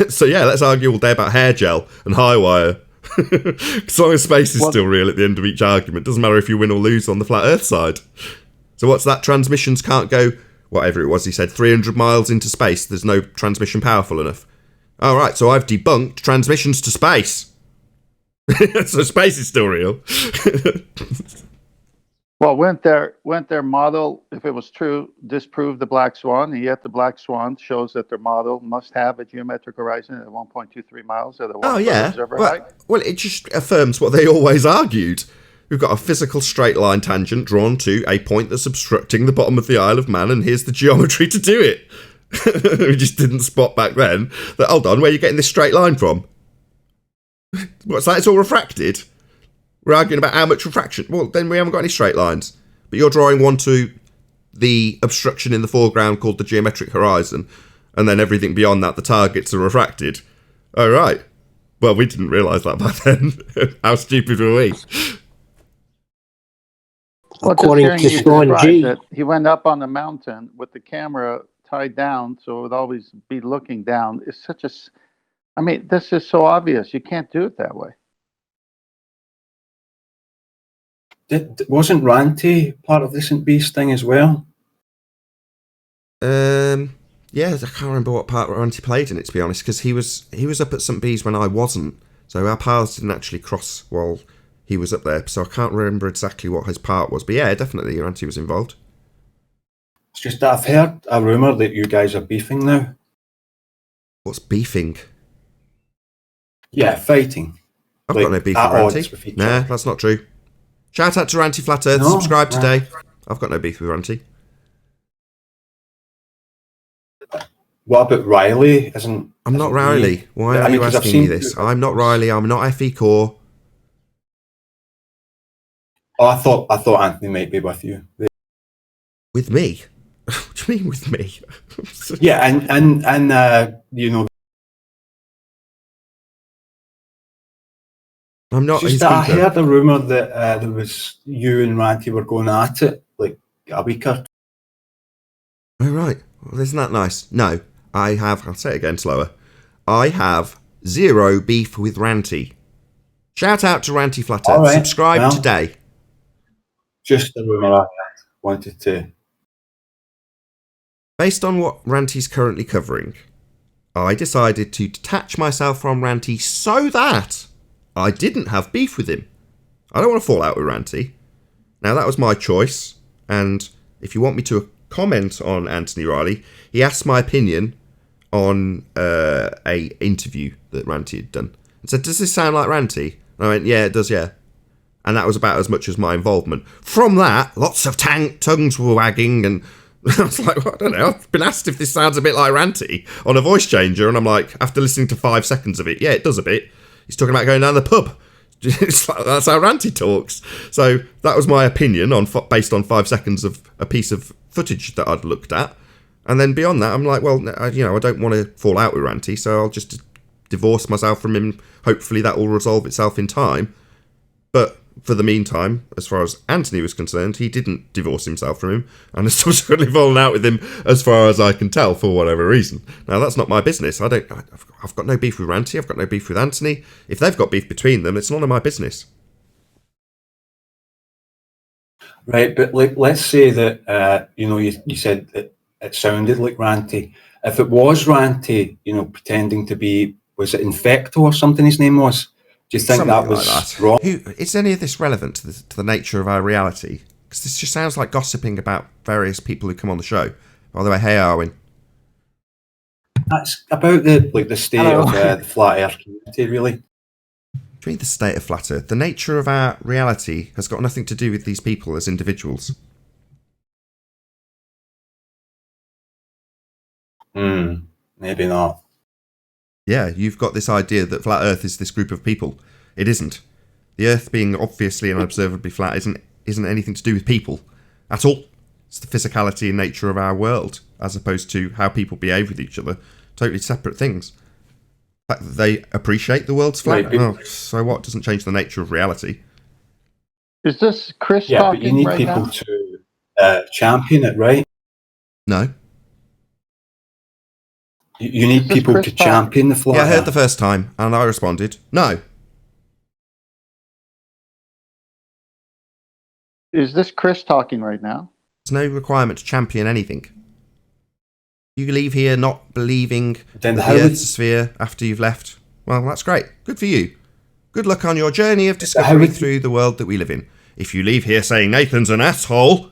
B: So yeah, let's argue all day about hair gel and high wire. As long as space is still real at the end of each argument, doesn't matter if you win or lose on the flat Earth side. So what's that? Transmissions can't go, whatever it was he said, 300 miles into space. There's no transmission powerful enough. All right, so I've debunked transmissions to space. So space is still real.
D: Well, went their model, if it was true, disprove the Black Swan, and yet the Black Swan shows that their model must have a geometric horizon at 1.23 miles at the observer height?
B: Well, it just affirms what they always argued. We've got a physical straight line tangent drawn to a point that's obstructing the bottom of the Isle of Man, and here's the geometry to do it. We just didn't spot back then that, hold on, where are you getting this straight line from? What's that? It's all refracted. We're arguing about how much refraction. Well, then we haven't got any straight lines. But you're drawing one to the obstruction in the foreground called the geometric horizon, and then everything beyond that, the targets are refracted. All right. Well, we didn't realise that back then. How stupid were we?
D: Well, just
E: According
D: hearing
E: to
D: you
E: Sean
D: describe
E: G.
D: that, he went up on the mountain with the camera tied down, so it would always be looking down. It's such a, I mean, this is so obvious. You can't do it that way.
H: Wasn't Ranty part of the St. Beast thing as well?
B: Yeah, I can't remember what part Ranty played in it, to be honest, because he was up at St. Bees when I wasn't, so our paths didn't actually cross while he was up there, so I can't remember exactly what his part was. But yeah, definitely Ranty was involved.
H: It's just that I've heard a rumour that you guys are beefing now.
B: What's beefing?
H: Yeah, fighting.
B: I've
H: Like,
B: got no beef with
H: at odds
B: Ranty.
H: with each
B: Nah,
H: other.
B: that's not true. Shout out to Ranty Flat Earth.
H: No,
B: Subscribe
H: nah.
B: today. I've got no beef with Ranty.
H: What about Riley?
B: I'm not Riley. Why are you
H: 'cause I've
B: asking me
H: seen-
B: this? I'm not Riley. I'm not FE Core.
H: Oh, I thought Anthony might be with you.
B: With me? What do you mean with me?
H: Yeah, and you know,
B: I'm not.
H: it's just
B: his
H: that I
B: keeper.
H: heard a rumour that there was you and Ranty were going at it like a week or.
B: Oh, right. Well, isn't that nice? No, I have. I'll say it again slower. I have zero beef with Ranty. Shout out to Ranty Flat Earth.
H: All right,
B: Subscribe
H: well.
B: today.
H: Just a rumour I wanted to.
B: Based on what Ranty's currently covering, I decided to detach myself from Ranty so that I didn't have beef with him. I don't want to fall out with Ranty. Now, that was my choice, and if you want me to comment on Anthony Riley, he asked my opinion on a interview that Ranty had done and said, "Does this sound like Ranty?" And I went, "Yeah, it does, yeah." And that was about as much as my involvement. From that, lots of tongues were wagging, and I was like, well, I don't know, I've been asked if this sounds a bit like Ranty on a voice changer, and I'm like, after listening to 5 seconds of it, yeah, it does a bit. He's talking about going down the pub. It's like, that's how Ranty talks. So that was my opinion based on 5 seconds of a piece of footage that I'd looked at. And then beyond that, I'm like, well, I don't want to fall out with Ranty, so I'll just divorce myself from him. Hopefully that will resolve itself in time. But for the meantime, as far as Anthony was concerned, he didn't divorce himself from him and has subsequently fallen out with him as far as I can tell for whatever reason. Now, that's not my business. I've got no beef with Ranty. I've got no beef with Anthony. If they've got beef between them, it's none of my business.
H: Right, but like, let's say that you said it sounded like Ranty. If it was Ranty, pretending to be, was it Infecto or something his name was? Do you think
B: Something
H: that was
B: like that.
H: wrong?
B: Is any of this relevant to the nature of our reality? Because this just sounds like gossiping about various people who come on the show. By the way, hey Arwin.
H: That's about the state of the flat Earth community, really.
B: Do you mean the state of flat Earth? The nature of our reality has got nothing to do with these people as individuals.
H: Maybe not.
B: Yeah, you've got this idea that flat Earth is this group of people. It isn't. The Earth being obviously and observably flat isn't anything to do with people at all. It's the physicality and nature of our world, as opposed to how people behave with each other. Totally separate things. The fact that they appreciate the world's flat, so what? Doesn't change the nature of reality.
D: Is this Chris
H: Yeah,
D: talking
H: but you need
D: right
H: people
D: now?
H: to champion it, right?
B: No.
H: You need
D: Is this
H: people
D: Chris
H: to
D: talking?
H: champion the flat
B: Yeah, I heard
H: Earth.
B: the first time, and I responded, no.
D: Is this Chris talking right now?
B: There's no requirement to champion anything. You leave here not believing
H: Then
B: that
H: how
B: the
H: would-
B: Earth's a sphere after you've left. Well, that's great. Good for you. Good luck on your journey of
H: how
B: discovery
H: would-
B: through the world that we live in. If you leave here saying Nathan's an asshole,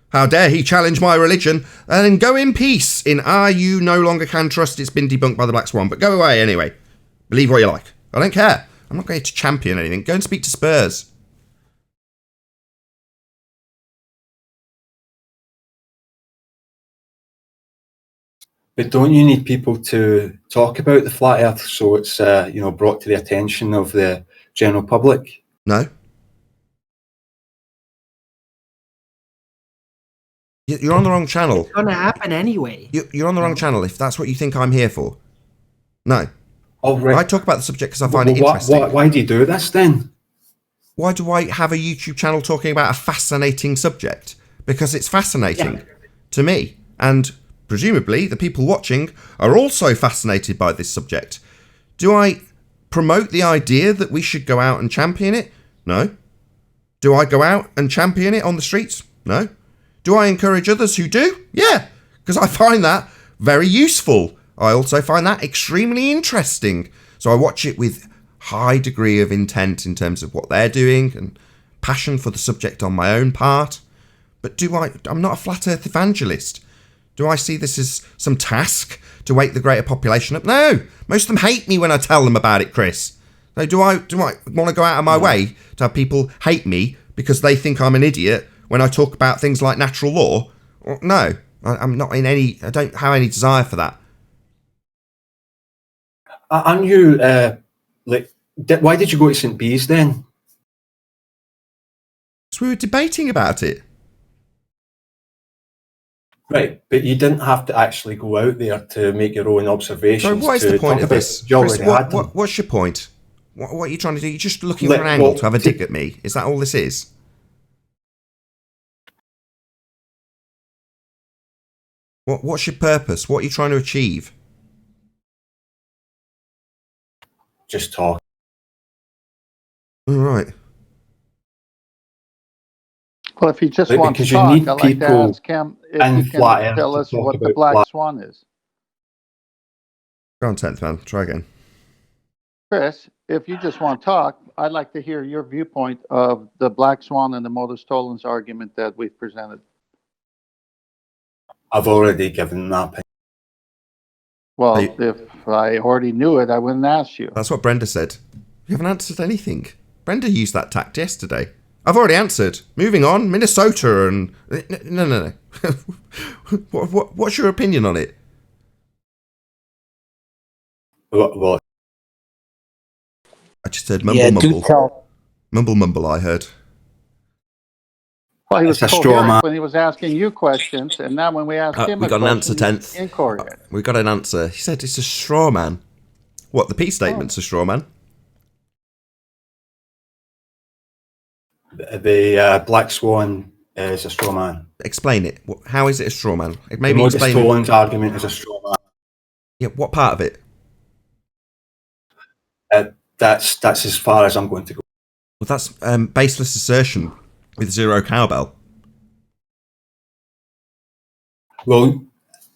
B: how dare he challenge my religion, then go in peace in you no longer can trust, it's been debunked by the Black Swan. But go away anyway. Believe what you like. I don't care. I'm not going to champion anything. Go and speak to Spurs.
H: But don't you need people to talk about the flat Earth so it's brought to the attention of the general public?
B: No. You're on the wrong channel.
A: It's gonna happen anyway.
B: You're on the wrong channel if that's what you think I'm here for. No.
H: Oh, right.
B: I talk about the subject because I find it
H: Well,
B: interesting.
H: why do you do this then?
B: why do I have a YouTube channel talking about a fascinating subject? Because it's fascinating to me. And presumably the people watching are also fascinated by this subject. Do I promote the idea that we should go out and champion it? No. Do I go out and champion it on the streets? No. Do I encourage others who do? Yeah, because I find that very useful. I also find that extremely interesting. So I watch it with high degree of intent in terms of what they're doing and passion for the subject on my own part. But I'm not a flat earth evangelist. Do I see this as some task to wake the greater population up? No. Most of them hate me when I tell them about it, Chris. So do I want to go out of my way to have people hate me because they think I'm an idiot when I talk about things like natural law? No. I'm not in any... I don't have any desire for that.
H: Aren't you, why did you go to St. Bees then?
B: So we were debating about it.
H: Right, but you didn't have to actually go out there to make your own observations.
B: So what is the point of this? Chris, what's your point? What are you trying to do? You're just looking for an angle to have a dig at me. Is that all this is? What's your purpose? What are you trying to achieve?
H: Just talk.
B: All right.
D: Well, if you just want to talk, I'd like to ask him if you can tell us what the black swan is.
B: Go on, 10th man. Try again.
D: Chris, if you just want to talk, I'd like to hear your viewpoint of the black swan and the modus tollens argument that we've presented.
H: I've already given that.
D: Well, if I already knew it, I wouldn't ask you.
B: That's what Brenda said. You haven't answered anything. Brenda used that tact yesterday. I've already answered. Moving on, Minnesota and... No. What's your opinion on it?
H: What?
B: I just heard mumble.
E: Tell.
B: Mumble, I heard.
D: Well, he was coherent when he was asking you questions, and now when we ask him
B: we got an answer, 10th.
D: Incoherent.
B: We got an answer. He said it's a straw man. What, the peace statement's a straw man?
H: The black swan is a straw man.
B: Explain it. How is it a straw man?
H: Maybe the modus tollens argument is a straw man.
B: Yeah, what part of it?
H: That's as far as I'm going to go.
B: Well, that's baseless assertion with zero cowbell.
H: Well,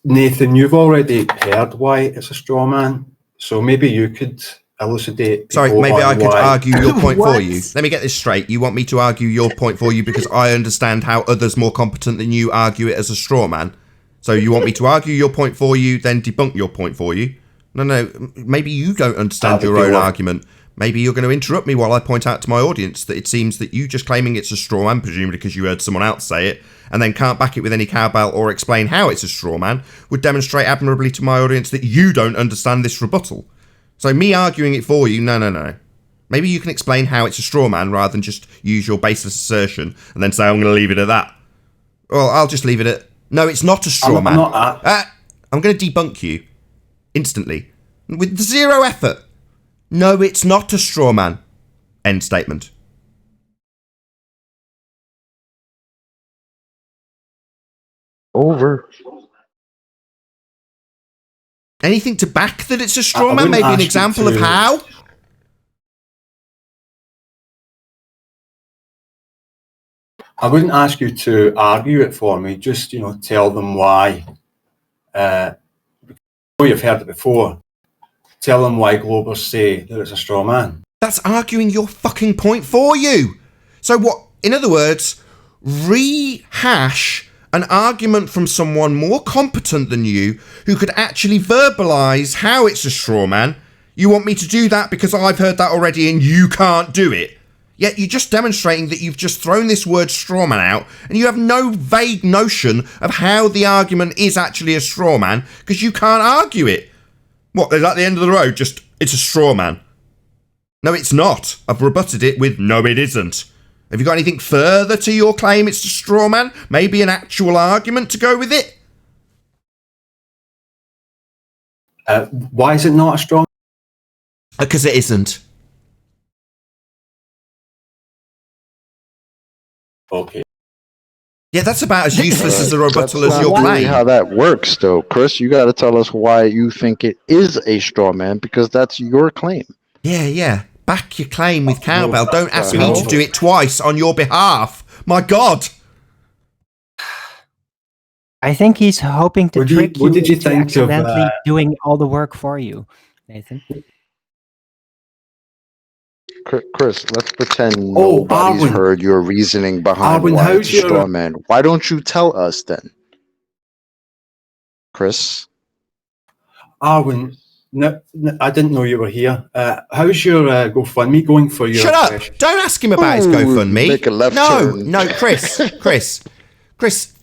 H: Nathan, you've already heard why it's a straw man, so maybe you could elucidate.
B: Sorry, maybe I could argue your point for you. Let me get this straight. You want me to argue your point for you because I understand how others more competent than you argue it as a straw man. So you want me to argue your point for you, then debunk your point for you? No, maybe you don't understand your own argument. Maybe you're going to interrupt me while I point out to my audience that it seems that you just claiming it's a straw man, presumably because you heard someone else say it, and then can't back it with any cowbell or explain how it's a straw man, would demonstrate admirably to my audience that you don't understand this rebuttal. So me arguing it for you, no. Maybe you can explain how it's a straw man rather than just use your baseless assertion and then say, I'm going to leave it at that. Well, I'll just leave it at, no, it's not a straw man. I'm going to debunk you instantly with zero effort. No, it's not a straw man. End statement.
G: Over.
B: Anything to back that it's a straw man? Maybe an example of how?
H: I wouldn't ask you to argue it for me. Just, tell them why. I know you've heard it before. Tell them why Globers say that it's a straw man.
B: That's arguing your fucking point for you. So what, in other words, rehash an argument from someone more competent than you who could actually verbalise how it's a straw man. You want me to do that because I've heard that already and you can't do it. Yet you're just demonstrating that you've just thrown this word straw man out and you have no vague notion of how the argument is actually a straw man because you can't argue it. What, is at the end of the road just, it's a straw man? No, it's not. I've rebutted it with, no, it isn't. Have you got anything further to your claim it's a straw man? Maybe an actual argument to go with it?
H: Why is it not a straw man?
B: Because it isn't.
H: Okay.
B: Yeah, that's about as useless as a rebuttal
J: That's
B: as your
J: not really
B: claim.
J: how that works, though, Chris. You got to tell us why you think it is a straw man, because that's your claim.
B: Yeah. Back your claim with cowbell.
H: No,
B: Don't ask
H: that's
B: me
H: right.
B: to do it twice on your behalf. My God.
K: I think he's hoping to
H: What
K: trick
H: did you
K: into
H: think of,
K: accidentally doing all the work for you, Nathan.
J: Chris, let's pretend
H: Oh,
J: nobody's
H: Arwin.
J: heard your reasoning behind
H: Arwin,
J: why
H: how's
J: it's a
H: your-
J: straw man. Why don't you tell us then? Chris?
H: Arwin, no, I didn't know you were here. How's your GoFundMe going for your...
B: Shut up. Don't ask him about his
J: Ooh,
B: GoFundMe.
J: make a left
B: no,
J: turn.
B: no, Chris,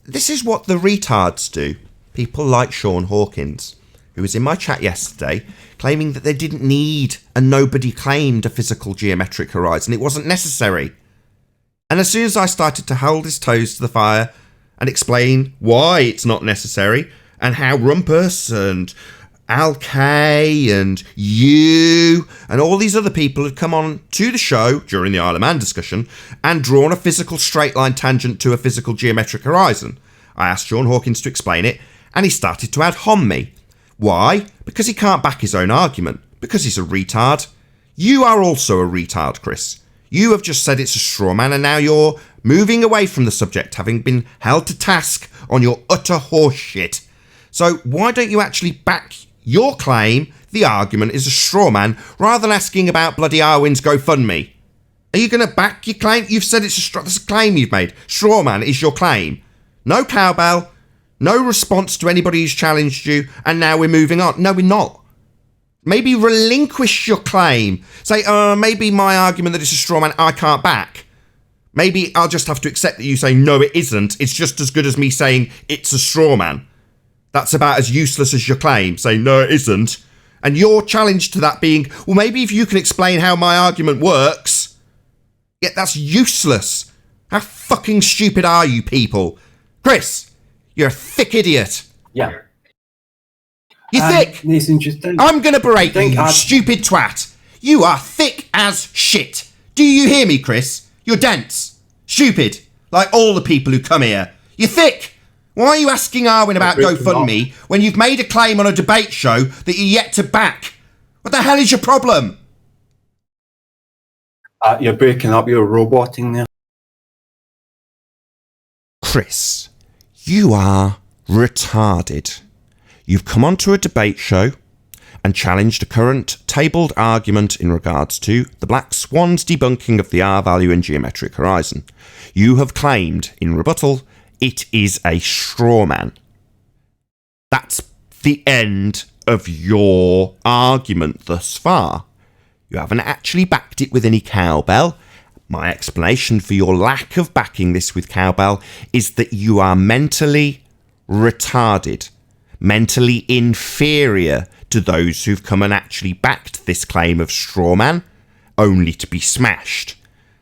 B: this is what the retards do. People like Sean Hawkins, who was in my chat yesterday, claiming that they didn't need and nobody claimed a physical geometric horizon. It wasn't necessary. And as soon as I started to hold his toes to the fire and explain why it's not necessary and how Rumpus and Al K and you and all these other people had come on to the show during the Isle of Man discussion and drawn a physical straight line tangent to a physical geometric horizon, I asked Sean Hawkins to explain it, and he started to ad hom me. Why? Because he can't back his own argument. Because he's a retard. You are also a retard, Chris. You have just said it's a straw man, and now you're moving away from the subject, having been held to task on your utter horseshit. So why don't you actually back your claim the argument is a straw man, rather than asking about bloody Arwin's GoFundMe? Are you going to back your claim? You've said it's that's a claim you've made. Straw man is your claim. No cowbell. No response to anybody who's challenged you, and now we're moving on. No, we're not. Maybe relinquish your claim. Say, maybe my argument that it's a straw man I can't back. Maybe I'll just have to accept that you say, no, it isn't. It's just as good as me saying it's a straw man. That's about as useless as your claim, saying, no, it isn't. And your challenge to that being, well, maybe if you can explain how my argument works. Yet that's useless. How fucking stupid are you people? Chris, you're a thick idiot.
H: Yeah.
B: You're thick.
H: Nathan, just think,
B: I'm going to berate you,
H: think
B: stupid twat. You are thick as shit. Do you hear me, Chris? You're dense. Stupid. Like all the people who come here. You're thick. Why are you asking Arwin about GoFundMe when you've made a claim on a debate show that you're yet to back? What the hell is your problem?
H: You're breaking up, you're roboting there.
B: Chris, you are retarded. You've come onto a debate show and challenged a current tabled argument in regards to the Black Swan's debunking of the R-value and geometric horizon. You have claimed, in rebuttal, it is a straw man. That's the end of your argument thus far. You haven't actually backed it with any cowbell. My explanation for your lack of backing this with cowbell is that you are mentally retarded, mentally inferior to those who've come and actually backed this claim of straw man, only to be smashed.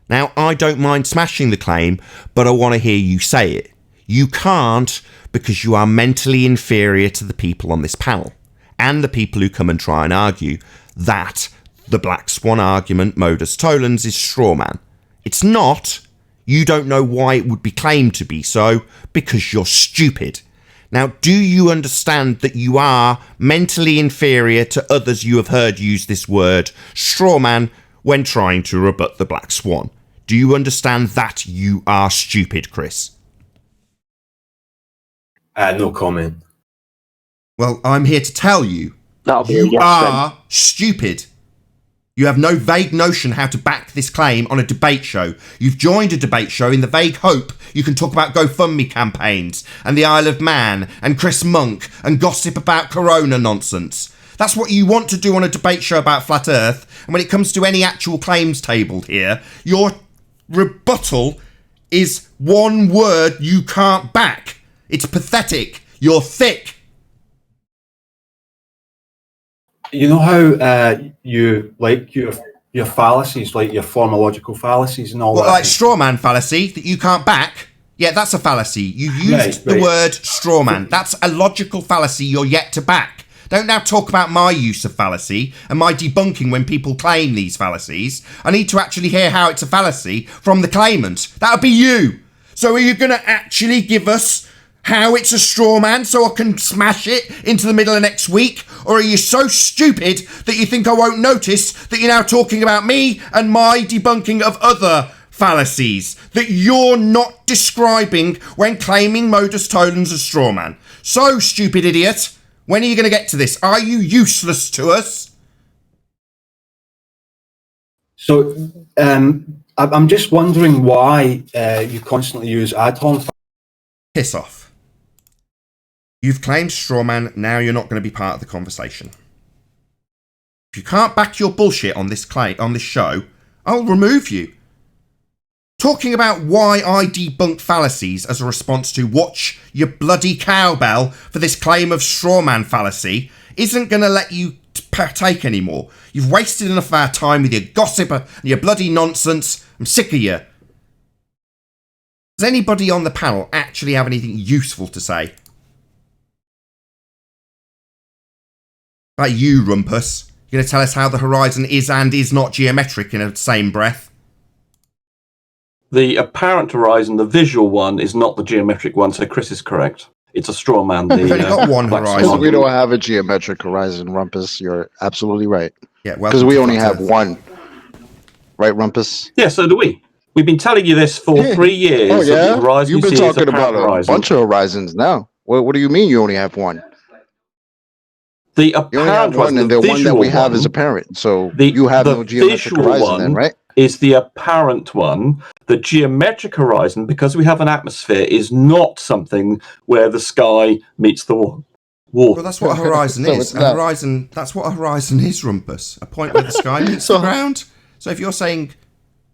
B: Now, I don't mind smashing the claim, but I want to hear you say it. You can't, because you are mentally inferior to the people on this panel, and the people who come and try and argue that the Black Swan argument, modus tollens, is straw man. It's not. You don't know why it would be claimed to be so, because you're stupid. Now, do you understand that you are mentally inferior to others you have heard use this word, straw man, when trying to rebut the Black Swan? Do you understand that you are stupid, Chris?
H: No comment.
B: Well, I'm here to tell you,
G: That'll be a
B: you
G: yes
B: are stupid. You have no vague notion how to back this claim on a debate show. You've joined a debate show in the vague hope you can talk about GoFundMe campaigns and the Isle of Man and Chris Monk and gossip about Corona nonsense. That's what you want to do on a debate show about Flat Earth, and when it comes to any actual claims tabled here, your rebuttal is one word you can't back. It's pathetic. You're thick.
H: You know how you like your fallacies, like your formological fallacies and all
B: What,
H: that?
B: like straw man fallacy that you can't back? Yeah, that's a fallacy. You used the word straw man. That's a logical fallacy you're yet to back. Don't now talk about my use of fallacy and my debunking when people claim these fallacies. I need to actually hear how it's a fallacy from the claimant. That would be you. So are you going to actually give us how it's a straw man so I can smash it into the middle of next week? Or are you so stupid that you think I won't notice that you're now talking about me and my debunking of other fallacies that you're not describing when claiming modus tollens a straw man? So, stupid idiot, when are you going to get to this? Are you useless to us?
H: So, I'm just wondering why you constantly use ad-hom.
B: Piss off. You've claimed strawman, now you're not going to be part of the conversation. If you can't back your bullshit on this show, I'll remove you. Talking about why I debunk fallacies as a response to watch your bloody cowbell for this claim of strawman fallacy isn't going to let you partake anymore. You've wasted enough of our time with your gossip and your bloody nonsense. I'm sick of you. Does anybody on the panel actually have anything useful to say? Like you, Rumpus. You're going to tell us how the horizon is and is not geometric in the same breath?
L: The apparent horizon, the visual one, is not the geometric one, so Chris is correct. It's a straw man.
B: We've only got one horizon.
J: We don't have a geometric horizon, Rumpus. You're absolutely right.
B: Yeah, well,
J: because we only have one. Right, Rumpus?
L: Yeah, so do we. We've been telling you this for 3 years.
J: Oh, yeah?
L: The horizon
J: You've been
L: you see
J: talking about a bunch of horizons now. What do you mean you only have one?
L: The apparent
J: one, and the one that we have is apparent. So you have no geometric horizon then, right?
L: Is the apparent one. The geometric horizon, because we have an atmosphere, is not something where the sky meets the water.
B: Well, that's what a horizon is. That's what a horizon is, Rumpus. A point where the sky meets the ground. So if you're saying,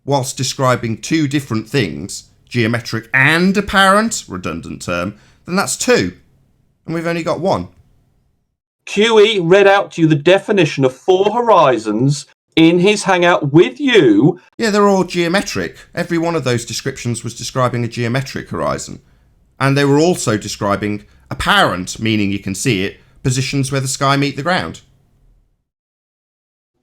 B: whilst describing two different things, geometric and apparent, redundant term, then that's two. And we've only got one.
L: QE read out to you the definition of 4 horizons in his hangout with you.
B: Yeah, they're all geometric. Every one of those descriptions was describing a geometric horizon. And they were also describing apparent, meaning you can see it, positions where the sky meet the ground.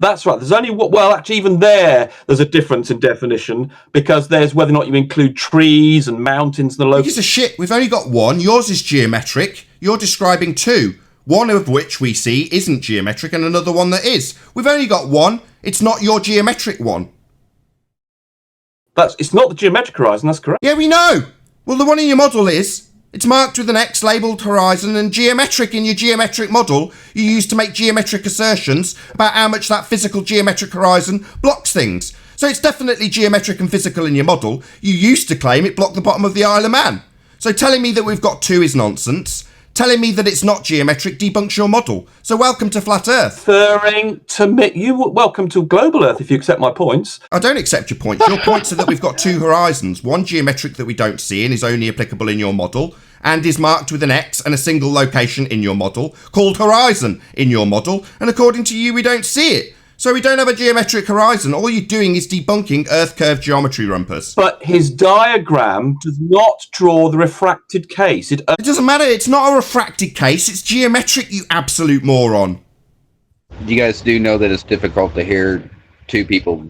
L: That's right. There's only, well, actually, even there's a difference in definition, because there's whether or not you include trees and mountains and the local.
B: It's a shit. We've only got one. Yours is geometric. You're describing 2. One of which we see isn't geometric and another one that is. We've only got one. It's not your geometric one.
L: It's not the geometric horizon, that's correct.
B: Yeah, we know. Well, the one in your model is. It's marked with an X labelled horizon, and geometric in your geometric model you use to make geometric assertions about how much that physical geometric horizon blocks things. So it's definitely geometric and physical in your model. You used to claim it blocked the bottom of the Isle of Man. So telling me that we've got 2 is nonsense. Telling me that it's not geometric debunks your model. So welcome to Flat Earth.
L: Referring to me, welcome to Global Earth if you accept my points.
B: I don't accept your points. Your points are that we've got 2 horizons. One geometric that we don't see and is only applicable in your model, and is marked with an X and a single location in your model, called horizon in your model, and according to you we don't see it. So we don't have a geometric horizon. All you're doing is debunking Earth curve geometry, Rumpus.
L: But his diagram does not draw the refracted case. It
B: doesn't matter. It's not a refracted case. It's geometric, you absolute moron.
M: You guys do know that it's difficult to hear 2 people.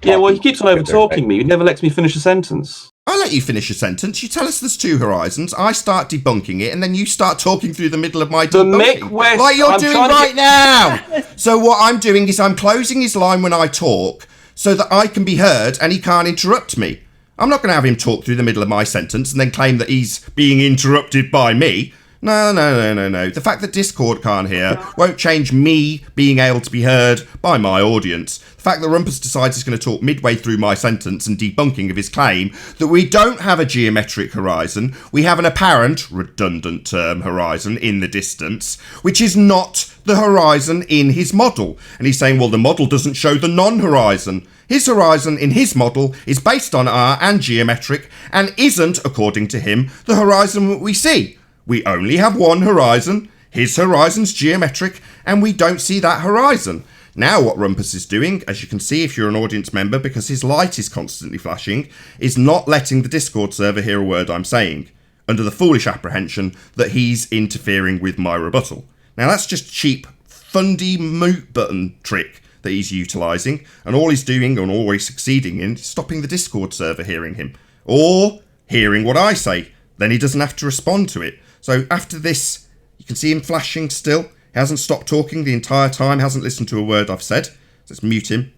L: Yeah, well, he keeps on over-talking me. He never lets me finish a sentence.
B: I let you finish a sentence. You tell us there's 2 horizons. I start debunking it, and then you start talking through the middle of my debunking. Like you're doing right now. So what I'm doing is I'm closing his line when I talk so that I can be heard and he can't interrupt me. I'm not going to have him talk through the middle of my sentence and then claim that he's being interrupted by me. No. The fact that Discord can't hear won't change me being able to be heard by my audience. The fact that Rumpus decides he's going to talk midway through my sentence and debunking of his claim that we don't have a geometric horizon, we have an apparent, redundant term, horizon in the distance, which is not the horizon in his model. And he's saying, well, the model doesn't show the non-horizon. His horizon in his model is based on R and geometric and isn't, according to him, the horizon that we see. We only have one horizon, his horizon's geometric, and we don't see that horizon. Now what Rumpus is doing, as you can see if you're an audience member, because his light is constantly flashing, is not letting the Discord server hear a word I'm saying, under the foolish apprehension that he's interfering with my rebuttal. Now that's just cheap, fundy mute button trick that he's utilising, and all he's doing and always succeeding in is stopping the Discord server hearing him. Or hearing what I say. Then he doesn't have to respond to it. So after this, you can see him flashing still. He hasn't stopped talking the entire time, hasn't listened to a word I've said. So let's mute him.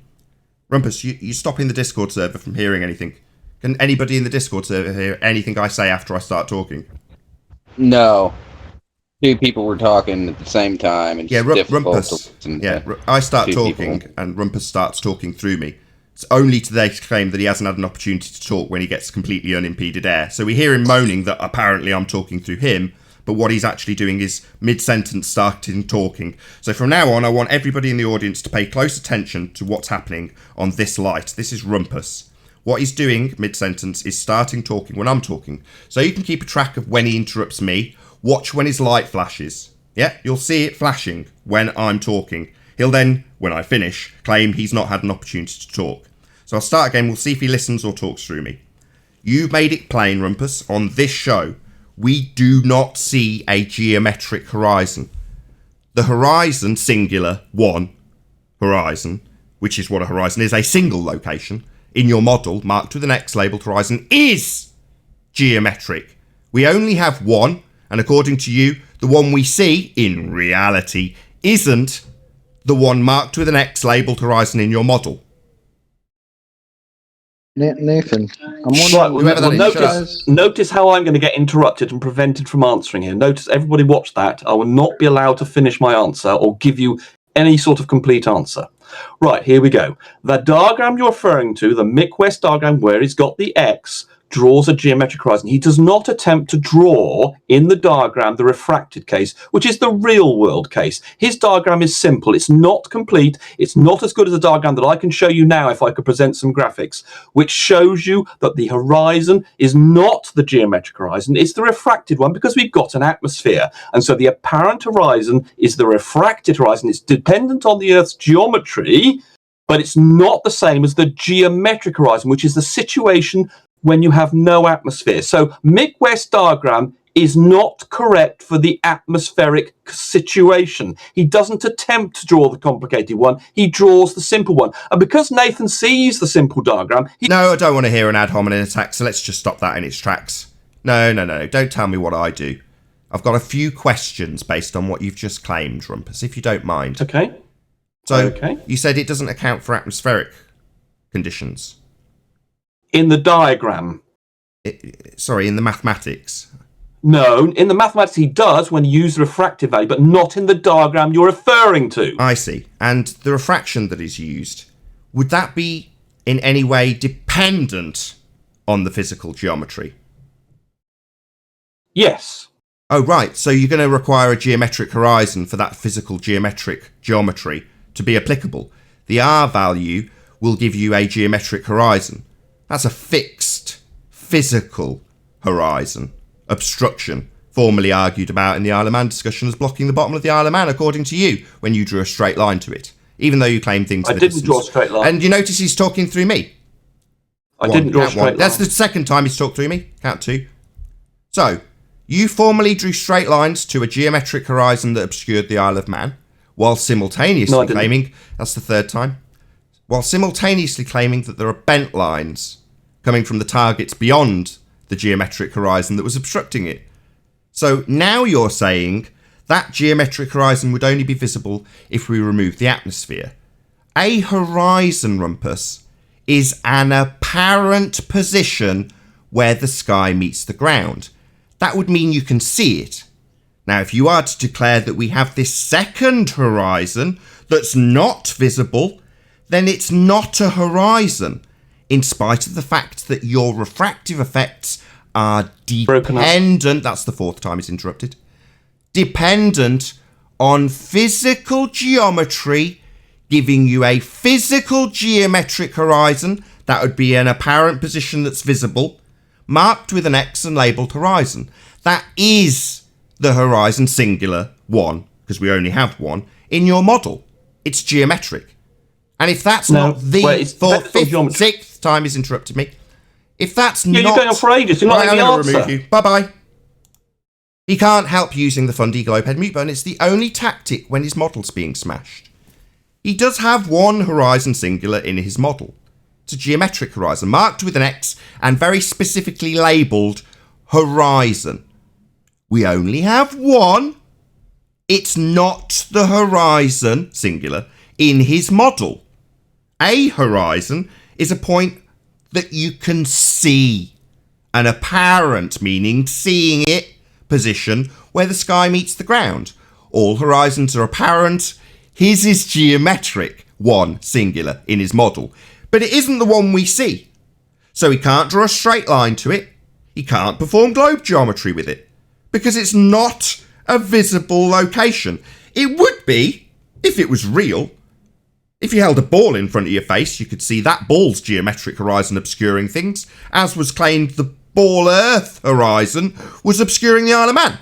B: Rumpus, you stopping the Discord server from hearing anything. Can anybody in the Discord server hear anything I say after I start talking?
M: No. Two people were talking at the same time. And
B: yeah, Rumpus. I start talking
M: people.
B: And Rumpus starts talking through me. It's only to their claim that he hasn't had an opportunity to talk when he gets completely unimpeded air. So we hear him moaning that apparently I'm talking through him, but what he's actually doing is mid-sentence starting talking. So from now on, I want everybody in the audience to pay close attention to what's happening on this Lite. This is Rumpus. What he's doing mid-sentence is starting talking when I'm talking. So you can keep a track of when he interrupts me. Watch when his light flashes. Yeah, you'll see it flashing when I'm talking. He'll then, when I finish, claim he's not had an opportunity to talk. So I'll start again. We'll see if he listens or talks through me. You've made it plain, Rumpus, on this show, we do not see a geometric horizon. The horizon, singular, one horizon, which is what a horizon is, a single location, in your model, marked with an X labelled horizon, is geometric. We only have one, and according to you, the one we see, in reality, isn't the one marked with an X labelled horizon in your model.
J: Nathan, I'm wondering...
L: Notice how I'm going to get interrupted and prevented from answering here. Notice, everybody watch that. I will not be allowed to finish my answer or give you any sort of complete answer. Right, here we go. The diagram you're referring to, the Mick West diagram where he's got the X, draws a geometric horizon. He does not attempt to draw in the diagram the refracted case, which is the real world case. His diagram is simple. It's not complete. It's not as good as a diagram that I can show you now if I could present some graphics, which shows you that the horizon is not the geometric horizon. It's the refracted one because we've got an atmosphere. And so the apparent horizon is the refracted horizon. It's dependent on the Earth's geometry, but it's not the same as the geometric horizon, which is the situation when you have no atmosphere. So Mick West diagram is not correct for the atmospheric situation. He doesn't attempt to draw the complicated one. He draws the simple one. And because Nathan sees the simple diagram...
B: No, I don't want to hear an ad hominem attack, so let's just stop that in its tracks. No. Don't tell me what I do. I've got a few questions based on what you've just claimed, Rumpus, if you don't mind.
L: Okay.
B: So, you said it doesn't account for atmospheric conditions.
L: In the diagram.
B: In the mathematics.
L: No, in the mathematics he does when you use the refractive value, but not in the diagram you're referring to.
B: I see. And the refraction that is used, would that be in any way dependent on the physical geometry?
L: Yes.
B: Oh, right. So you're going to require a geometric horizon for that physical geometric geometry to be applicable. The R value will give you a geometric horizon. That's a fixed, physical horizon. Obstruction, formerly argued about in the Isle of Man discussion as blocking the bottom of the Isle of Man, according to you, when you drew a straight line to it. Even though you claim things...
L: I didn't draw a straight line.
B: And you notice he's talking through me.
L: I didn't draw a straight line.
B: That's the second time he's talked through me. Count two. So, you formerly drew straight lines to a geometric horizon that obscured the Isle of Man, while simultaneously claiming... That's the third time. While simultaneously claiming that there are bent lines coming from the targets beyond the geometric horizon that was obstructing it. So now you're saying that geometric horizon would only be visible if we remove the atmosphere. A horizon, Rumpus, is an apparent position where the sky meets the ground. That would mean you can see it. Now, if you are to declare that we have this second horizon that's not visible, then it's not a horizon, in spite of the fact that your refractive effects are dependent... That's the fourth time he's interrupted. Dependent on physical geometry, giving you a physical geometric horizon. That would be an apparent position that's visible, marked with an X and labelled horizon. That is the horizon, singular, one, because we only have one, in your model. It's geometric. And if that's not the fourth, fifth, sixth time he's interrupted me, if that's not...
L: You're going on for ages. You're not letting me answer.
B: Remove you. Bye-bye. He can't help using the fundy globehead mute button. It's the only tactic when his model's being smashed. He does have one horizon singular in his model. It's a geometric horizon, marked with an X and very specifically labelled horizon. We only have one. It's not the horizon, singular, in his model. A horizon is a point that you can see. An apparent, meaning seeing it, position where the sky meets the ground. All horizons are apparent. His is geometric, one, singular, in his model. But it isn't the one we see. So he can't draw a straight line to it. He can't perform globe geometry with it. Because it's not a visible location. It would be, if it was real. If you held a ball in front of your face, you could see that ball's geometric horizon obscuring things, as was claimed the ball Earth horizon was obscuring the Isle of Man.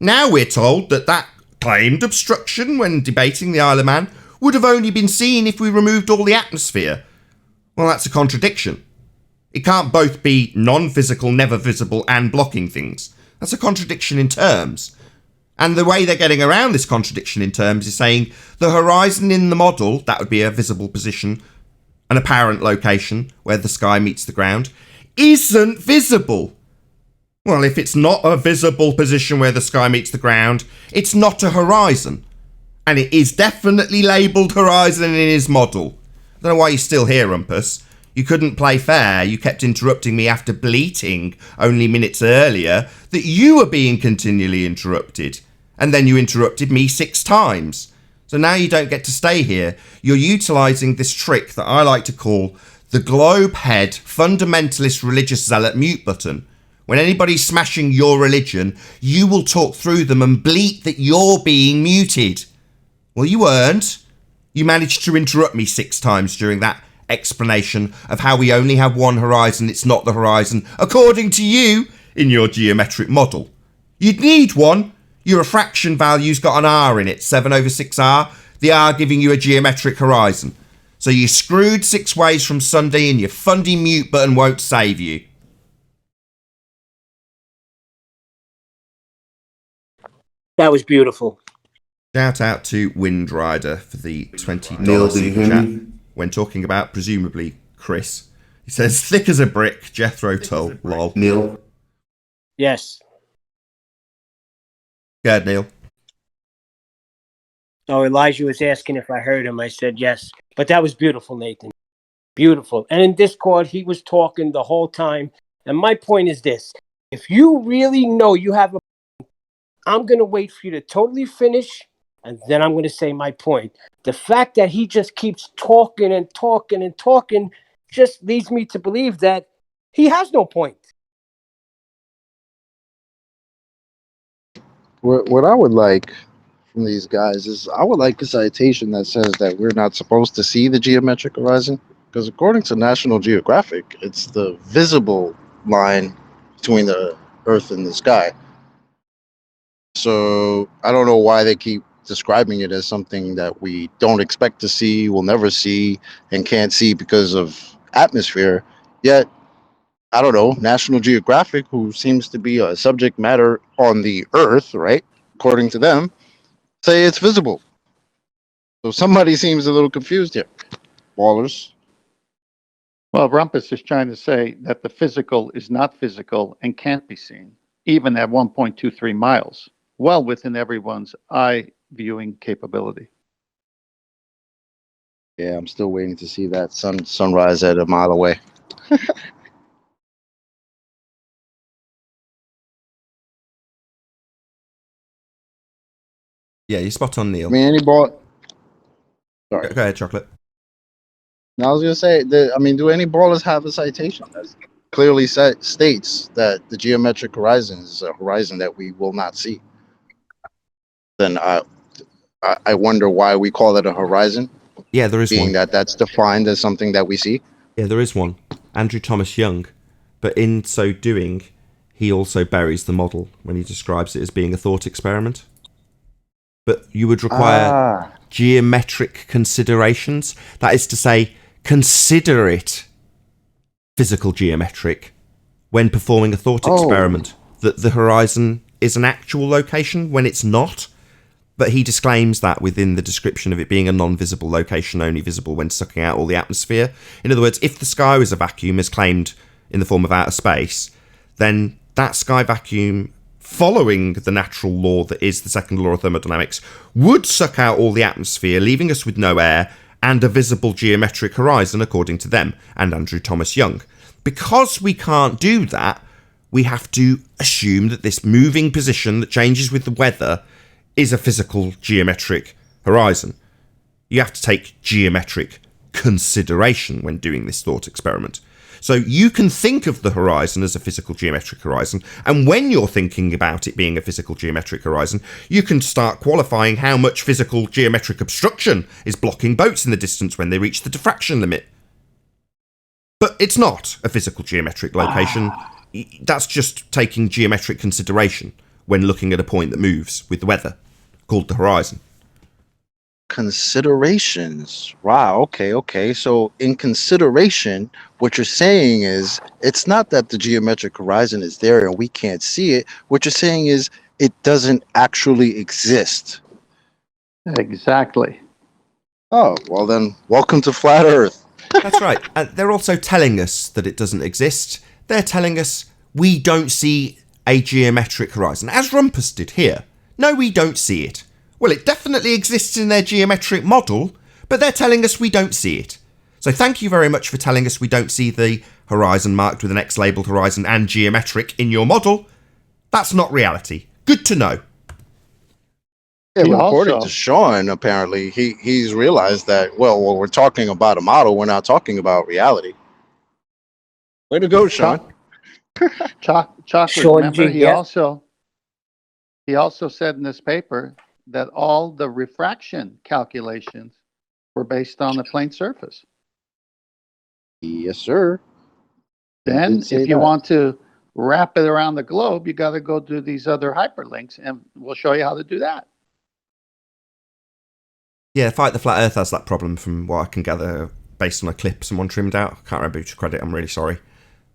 B: Now we're told that that claimed obstruction when debating the Isle of Man would have only been seen if we removed all the atmosphere. Well, that's a contradiction. It can't both be non-physical, never visible, and blocking things. That's a contradiction in terms. And the way they're getting around this contradiction in terms is saying the horizon in the model, that would be a visible position, an apparent location where the sky meets the ground, isn't visible. Well, if it's not a visible position where the sky meets the ground, it's not a horizon. And it is definitely labelled horizon in his model. I don't know why you're still here, Rumpus. You couldn't play fair. You kept interrupting me after bleating only minutes earlier that you were being continually interrupted. And then you interrupted me 6 times. So now you don't get to stay here. You're utilising this trick that I like to call the globe head fundamentalist religious zealot mute button. When anybody's smashing your religion, you will talk through them and bleat that you're being muted. Well, you weren't. You managed to interrupt me 6 times during that explanation of how we only have one horizon, it's not the horizon, according to you, in your geometric model. You'd need one. Your refraction value's got an R in it, 7 over 6R, the R giving you a geometric horizon. So you're screwed 6 ways from Sunday and your fundy mute button won't save you.
E: That was beautiful.
B: Shout out to Windrider for the $20
N: Neil, do you
B: super
N: hear
B: chat
N: me?
B: when talking about, presumably, Chris. He says, thick as a brick, Jethro Tull, lol.
N: Neil?
E: Yes.
B: Go ahead, Neil.
E: Oh, Elijah was asking if I heard him. I said yes. But that was beautiful, Nathan. Beautiful. And in Discord, he was talking the whole time. And my point is this. If you really know you have a point, I'm going to wait for you to totally finish, and then I'm going to say my point. The fact that he just keeps talking and talking and talking just leads me to believe that he has no point.
J: What I would like from these guys is I would like a citation that says that we're not supposed to see the geometric horizon, because according to National Geographic, it's the visible line between the Earth and the sky. So I don't know why they keep describing it as something that we don't expect to see, will never see, and can't see because of atmosphere. Yet, I don't know, National Geographic, who seems to be a subject matter on the Earth, right? According to them, say it's visible. So somebody seems a little confused here. Ballers.
D: Well, Rumpus is trying to say that the physical is not physical and can't be seen, even at 1.23 miles, well within everyone's eye viewing capability.
J: Yeah, I'm still waiting to see that sunrise at a mile away.
B: Yeah, you're spot on, Neil.
J: I mean, any ball. Sorry.
B: Go ahead, Chocolate.
J: Now, I was going to say, do any ballers have a citation that clearly states that the geometric horizon is a horizon that we will not see? Then I wonder why we call it a horizon.
B: Yeah, there is
J: being
B: one.
J: That's defined as something that we see.
B: Yeah, there is one. Andrew Thomas Young. But in so doing, he also buries the model when he describes it as being a thought experiment. But you would require geometric considerations. That is to say, consider it physical geometric when performing a thought experiment. That the horizon is an actual location when it's not. But he disclaims that within the description of it being a non-visible location, only visible when sucking out all the atmosphere. In other words, if the sky was a vacuum as claimed in the form of outer space, then that sky vacuum, following the natural law that is the second law of thermodynamics, would suck out all the atmosphere, leaving us with no air and a visible geometric horizon, according to them and Andrew Thomas Young. Because we can't do that, we have to assume that this moving position that changes with the weather is a physical geometric horizon. You have to take geometric consideration when doing this thought experiment. So you can think of the horizon as a physical geometric horizon, and when you're thinking about it being a physical geometric horizon, you can start qualifying how much physical geometric obstruction is blocking boats in the distance when they reach the diffraction limit. But it's not a physical geometric location. That's just taking geometric consideration when looking at a point that moves with the weather, called the horizon.
J: Considerations. Wow. Okay. So in consideration, what you're saying is it's not that the geometric horizon is there and we can't see it. What you're saying is it doesn't actually exist.
D: Exactly.
J: Oh, well then, welcome to Flat Earth.
B: That's right. And they're also telling us that it doesn't exist. They're telling us we don't see a geometric horizon, as Rumpus did here. No, we don't see it. Well, it definitely exists in their geometric model, but they're telling us we don't see it. So thank you very much for telling us we don't see the horizon marked with an X labelled horizon and geometric in your model. That's not reality. Good to know.
J: Yeah, but according to Sean, apparently, he's realized that, well, we're talking about a model, we're not talking about reality. Way to go, Sean.
D: Chocolate,
E: Sean
D: remember,
E: G, yeah.
D: he also said in this paper that all the refraction calculations were based on the plane surface.
J: Yes, sir.
D: Then, if you want to wrap it around the globe, you got to go do these other hyperlinks, and we'll show you how to do that.
B: Yeah, Fight the Flat Earth has that problem from what I can gather based on a clip someone trimmed out. I can't remember who to credit, I'm really sorry.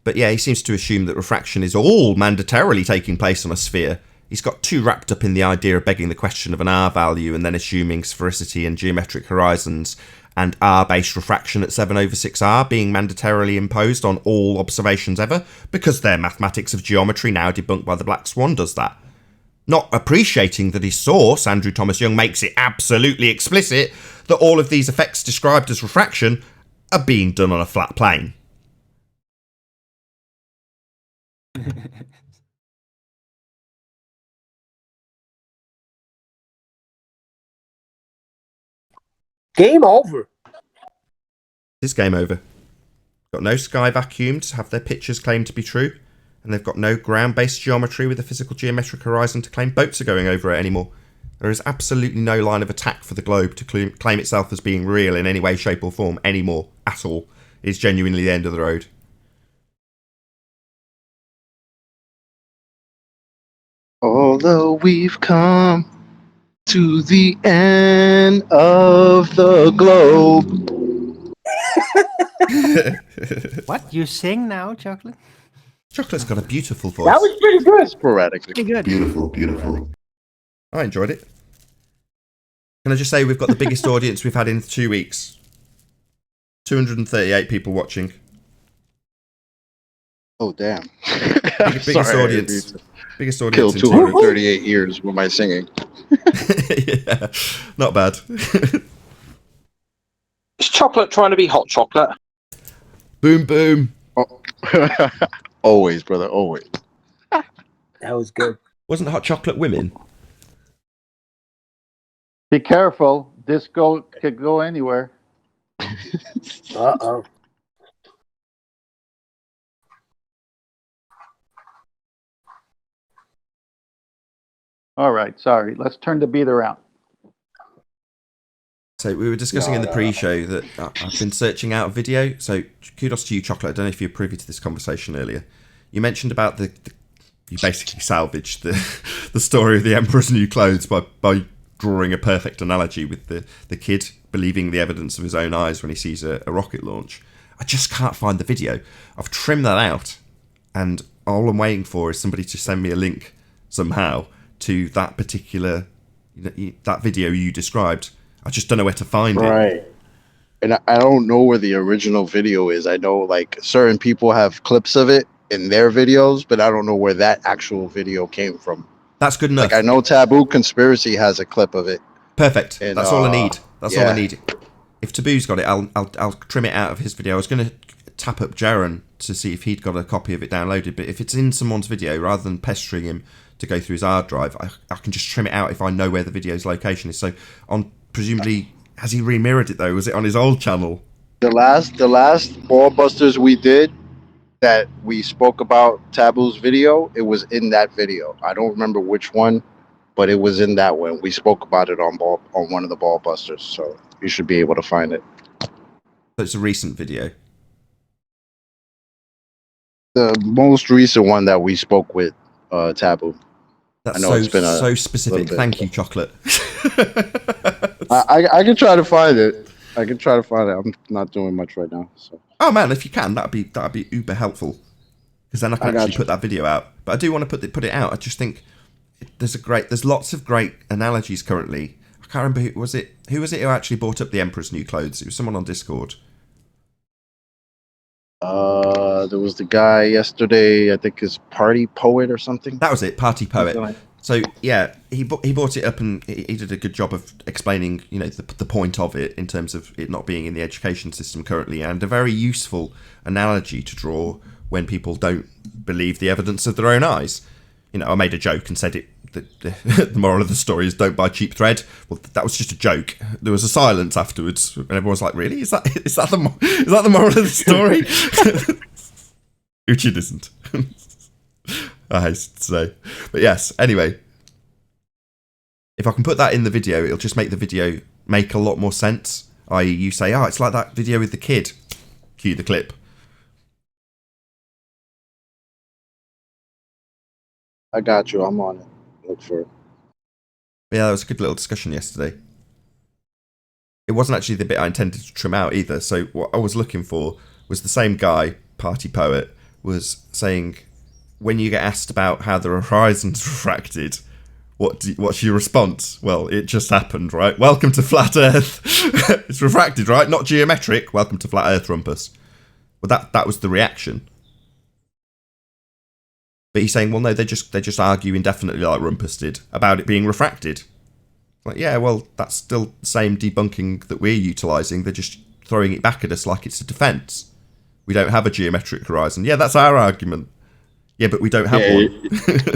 B: But yeah, he seems to assume that refraction is all mandatorily taking place on a sphere. He's got too wrapped up in the idea of begging the question of an R value and then assuming sphericity and geometric horizons and R-based refraction at 7/6R being mandatorily imposed on all observations ever, because their mathematics of geometry, now debunked by the Black Swan, does that. Not appreciating that his source, Andrew Thomas Young, makes it absolutely explicit that all of these effects described as refraction are being done on a flat plane.
E: Game over.
B: This game over. Got no sky vacuum to have their pictures claimed to be true, and they've got no ground-based geometry with a physical geometric horizon to claim boats are going over it anymore. There is absolutely no line of attack for the globe to claim itself as being real in any way, shape or form anymore, at all. It's genuinely the end of the road.
J: Although we've come to the end of the globe.
K: What? You sing now, Chocolate?
B: Chocolate's got a beautiful voice.
E: That was pretty good.
J: Sporadically.
K: Pretty good.
I: Beautiful.
B: I enjoyed it. Can I just say we've got the biggest audience we've had in 2 weeks. 238 people watching.
J: Oh, damn.
B: Biggest audience. Biggest audience.
J: Killed
B: in
J: 238 years with my singing.
B: Yeah, not bad.
G: Is chocolate trying to be hot chocolate?
B: Boom, boom.
J: Oh. Always, brother, always.
E: That was good.
B: Wasn't hot chocolate women?
D: Be careful. This could go anywhere.
E: Uh-oh.
D: All right, sorry. Let's turn the beat around.
B: So we were discussing in the pre-show that I've been searching out a video. So kudos to you, Chocolate. I don't know if you were privy to this conversation earlier. You mentioned about you basically salvaged the story of the Emperor's New Clothes by drawing a perfect analogy with the kid believing the evidence of his own eyes when he sees a rocket launch. I just can't find the video. I've trimmed that out, and all I'm waiting for is somebody to send me a link somehow to that particular that video you described. I just don't know where to find it.
J: Right. And I don't know where the original video is. I know like certain people have clips of it in their videos, but I don't know where that actual video came from.
B: That's good enough.
J: Like I know Taboo Conspiracy has a clip of it.
B: Perfect.
J: And,
B: that's all I need. That's all
J: yeah.
B: I need. If Taboo's got it, I'll trim it out of his video. I was going to tap up Jaron to see if he'd got a copy of it downloaded, but if it's in someone's video, rather than pestering him to go through his hard drive, I can just trim it out if I know where the video's location is. So on presumably, has he remirrored it though? Was it on his old channel?
J: The last Ball Busters we did that we spoke about Taboo's video, it was in that video. I don't remember which one, but it was in that one. We spoke about it on one of the Ball Busters, so you should be able to find it.
B: So it's a recent video.
J: The most recent one that we spoke with Taboo.
B: That's
J: I know it's been
B: so specific. Thank you, Chocolate.
J: I can try to find it. I'm not doing much right now. So.
B: Oh man, if you can, that'd be uber helpful, because then I can actually put that video out. But I do want to put it out. I just think there's lots of great analogies currently. I can't remember who was it who actually bought up the Emperor's New Clothes. It was someone on Discord.
J: There was the guy yesterday, I think his Party Poet or something.
B: That was it, Party Poet. So yeah, he bought it up and he did a good job of explaining, the point of it in terms of it not being in the education system currently, and a very useful analogy to draw when people don't believe the evidence of their own eyes. I made a joke and said the moral of the story is don't buy cheap thread. Well, that was just a joke. There was a silence afterwards, and everyone was like, "Really? Is that the moral of the story?" Which it isn't. I hasten to say, but yes. Anyway, if I can put that in the video, it'll just make the video make a lot more sense. I.e., you say, "Oh, it's like that video with the kid." Cue the clip.
J: I got you. I'm on it. Look for it.
B: Yeah, that was a good little discussion yesterday. It wasn't actually the bit I intended to trim out either. So what I was looking for was the same guy, Party Poet, was saying, when you get asked about how the horizon's refracted, what's your response? Well, it just happened, right? Welcome to Flat Earth. It's refracted, right? Not geometric. Welcome to Flat Earth, Rumpus. Well, that was the reaction. But he's saying, well, no, they just argue indefinitely like Rumpus did about it being refracted. Like, yeah, well, that's still the same debunking that we're utilising. They're just throwing it back at us like it's a defence. We don't have a geometric horizon. Yeah, that's our argument. Yeah, but we don't have one.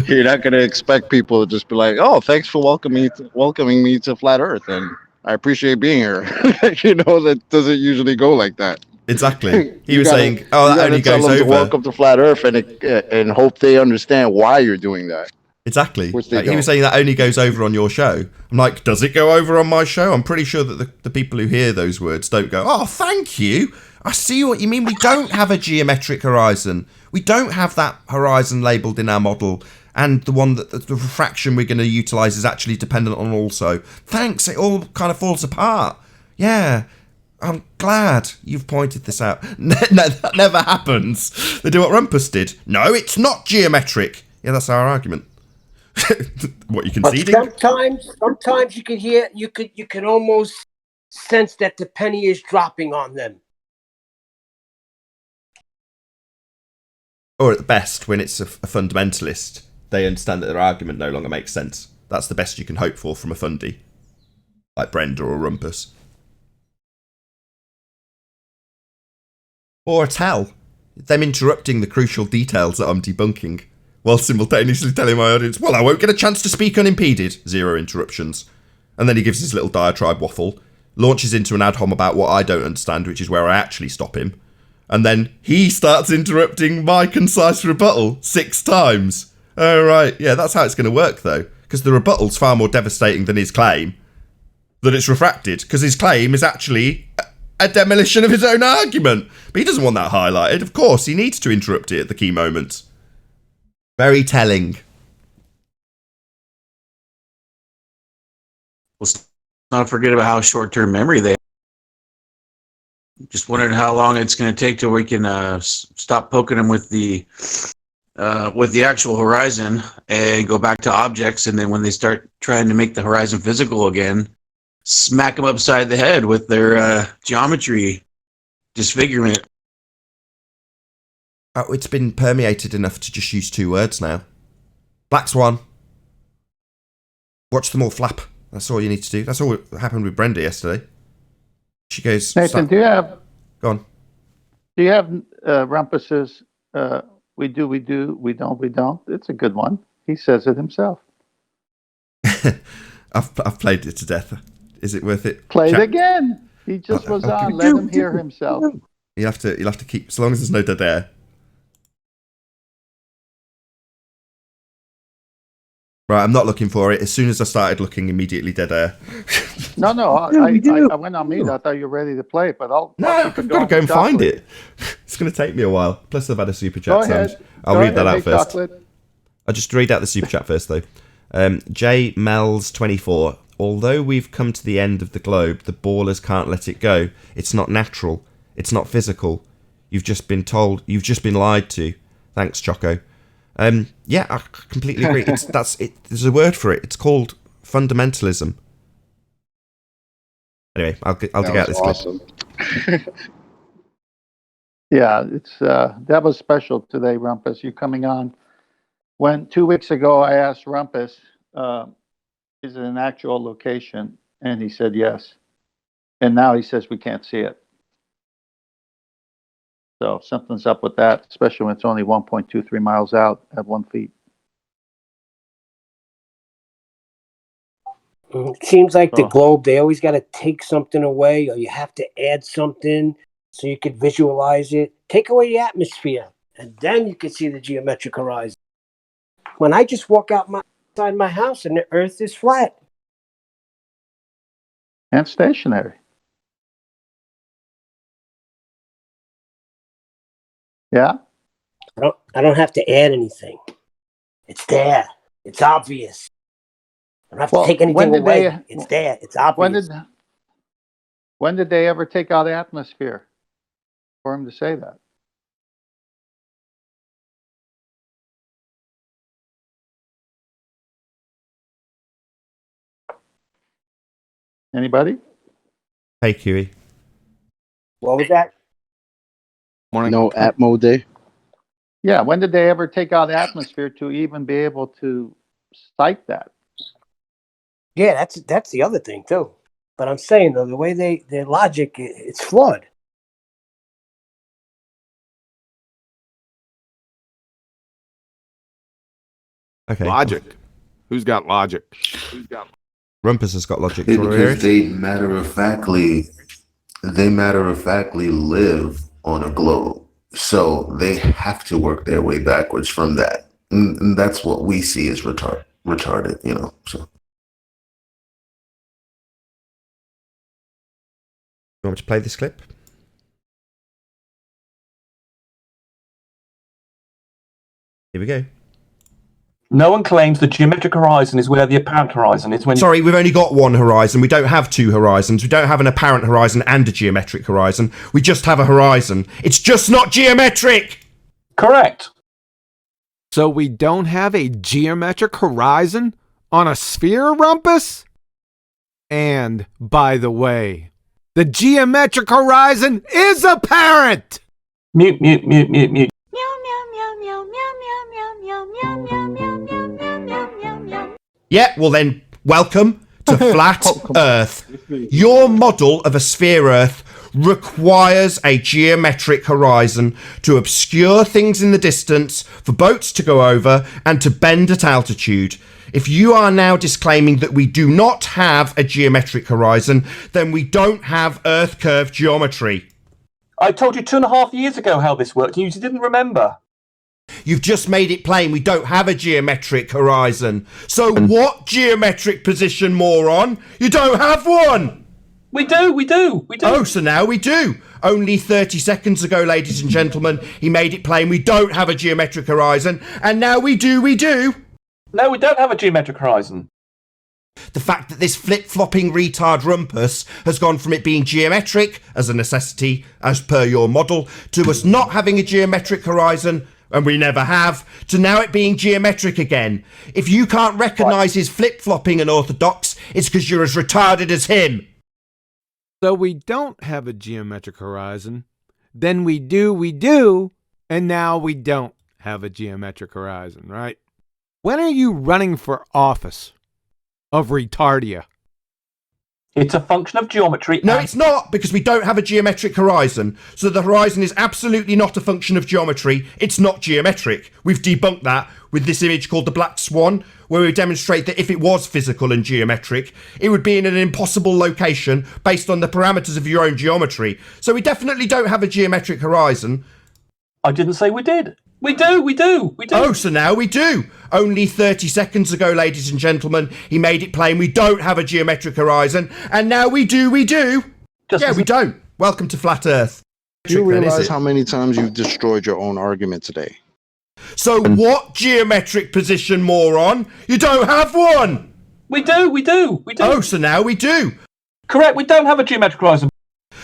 J: You're not going to expect people to just be like, "Oh, thanks for welcoming me to Flat Earth, and I appreciate being here." That doesn't usually go like that.
B: Exactly. He was saying, "Oh, that only goes over."
J: Welcome to Flat Earth, and hope they understand why you're doing that.
B: Exactly. He was saying that only goes over on your show. I'm like, does it go over on my show? I'm pretty sure that the people who hear those words don't go, "Oh, thank you. I see what you mean. We don't have a geometric horizon. We don't have that horizon labelled in our model. And the one that the refraction we're going to utilise is actually dependent on also. Thanks. It all kind of falls apart. Yeah. I'm glad you've pointed this out." No, that never happens. They do what Rumpus did. No, it's not geometric. Yeah, that's our argument. What, you conceding?
E: Sometimes you can hear, you can almost sense that the penny is dropping on them.
B: Or at the best, when it's a fundamentalist, they understand that their argument no longer makes sense. That's the best you can hope for from a fundy, like Brenda or Rumpus. Or a tell. Them interrupting the crucial details that I'm debunking, while simultaneously telling my audience, "Well, I won't get a chance to speak unimpeded." 0 interruptions. And then he gives his little diatribe waffle, launches into an ad hom about what I don't understand, which is where I actually stop him. And then he starts interrupting my concise rebuttal 6 times. Oh, right. Yeah, that's how it's going to work, though. Because the rebuttal's far more devastating than his claim that it's refracted. Because his claim is actually a demolition of his own argument. But he doesn't want that highlighted. Of course, he needs to interrupt it at the key moments. Very telling.
N: Let's not forget about how short-term memory they have. Just wondering how long it's going to take till we can stop poking them with the with the actual horizon and go back to objects, and then when they start trying to make the horizon physical again, smack them upside the head with their geometry disfigurement.
B: Oh, it's been permeated enough to just use 2 words now. Black Swan. Watch them all flap. That's all you need to do. That's all that happened with Brenda yesterday. She goes...
D: Nathan, do you have...
B: Go on.
D: Do you have Rumpus's we do, we don't, we don't? It's a good one. He says it himself.
B: I've played it to death. Is it worth it?
D: Play it again. He just was on. Let him hear himself.
B: You'll have to keep... As long as there's no dead air. Right, I'm not looking for it. As soon as I started looking, immediately dead air.
D: No, I went on mute. I thought you were ready to play it, but I'll
B: I've got to go and find it. It's going to take me a while. Plus, I've had a super chat.
D: Go ahead.
B: I'll read that out first.
D: Chocolate.
B: I'll just read out the super chat first, though. J Mel's 24. Although we've come to the end of the globe, the ballers can't let it go. It's not natural. It's not physical. You've just been told. You've just been lied to. Thanks, Choco. Yeah, I completely agree. There's a word for it. It's called fundamentalism. Anyway, I'll dig out this
J: awesome.
D: clip. Yeah, it's that was special today, Rumpus. You coming on? When 2 weeks ago I asked Rumpus, is it an actual location? And he said yes. And now he says we can't see it. So something's up with that, especially when it's only 1.23 miles out at 1 feet.
E: It seems like the globe, they always got to take something away, or you have to add something so you could visualize it. Take away the atmosphere, and then you can see the geometric horizon. When I just walk outside my house and the earth is flat.
D: And stationary. Yeah?
E: I don't have to add anything. It's there. It's obvious. I don't have to take anything away. It's there. It's obvious.
D: When did they ever take out the atmosphere for him to say that? Anybody?
B: Hey, Kiwi.
E: What was that?
J: Morning. No Atmo Day?
D: Yeah, when did they ever take out the atmosphere to even be able to cite that?
E: Yeah, that's the other thing too. But I'm saying though, the way their logic, it's flawed.
B: Okay.
O: Logic. Who's got logic?
B: Rumpus has got logic.
P: Because they matter of factly live on a globe. So they have to work their way backwards from that. And that's what we see as retarded, you know. So
B: You want me to play this clip? Here we go.
L: No one claims the geometric horizon is where the apparent horizon is when...
B: Sorry, we've only got one horizon. We don't have two horizons. We don't have an apparent horizon and a geometric horizon. We just have a horizon. It's just not geometric!
L: Correct.
O: So we don't have a geometric horizon on a sphere, Rumpus? And, by the way, the geometric horizon is apparent!
L: Mute, mute, mute, mute, mute.
B: Yeah, well then, welcome to Flat Earth. Your model of a sphere Earth requires a geometric horizon to obscure things in the distance, for boats to go over, and to bend at altitude. If you are now disclaiming that we do not have a geometric horizon, then we don't have Earth curve geometry.
L: I told you 2.5 years ago how this worked, and you didn't remember.
B: You've just made it plain we don't have a geometric horizon. So what geometric position, moron? You don't have one!
L: We do.
B: Oh, so now we do. Only 30 seconds ago, ladies and gentlemen, he made it plain we don't have a geometric horizon, and now we do.
L: No, we don't have a geometric horizon.
B: The fact that this flip-flopping retard Rumpus has gone from it being geometric as a necessity, as per your model, to us not having a geometric horizon, and we never have, to now it being geometric again. If you can't recognise his flip-flopping and orthodox, it's because you're as retarded as him.
O: So we don't have a geometric horizon, then we do, and now we don't have a geometric horizon, right? When are you running for office of retardia?
L: It's a function of geometry.
B: No, it's not, because we don't have a geometric horizon. So the horizon is absolutely not a function of geometry. It's not geometric. We've debunked that with this image called the Black Swan, where we demonstrate that if it was physical and geometric, it would be in an impossible location based on the parameters of your own geometry. So we definitely don't have a geometric horizon.
L: I didn't say we did. We do.
B: Oh, so now we do. Only 30 seconds ago, ladies and gentlemen, he made it plain we don't have a geometric horizon, and now we do. We don't. Welcome to Flat Earth.
J: Do you realize how many times you've destroyed your own argument today?
B: So what geometric position, moron? You don't have one!
L: We do.
B: Oh, so now we do.
L: Correct, we don't have a geometric horizon.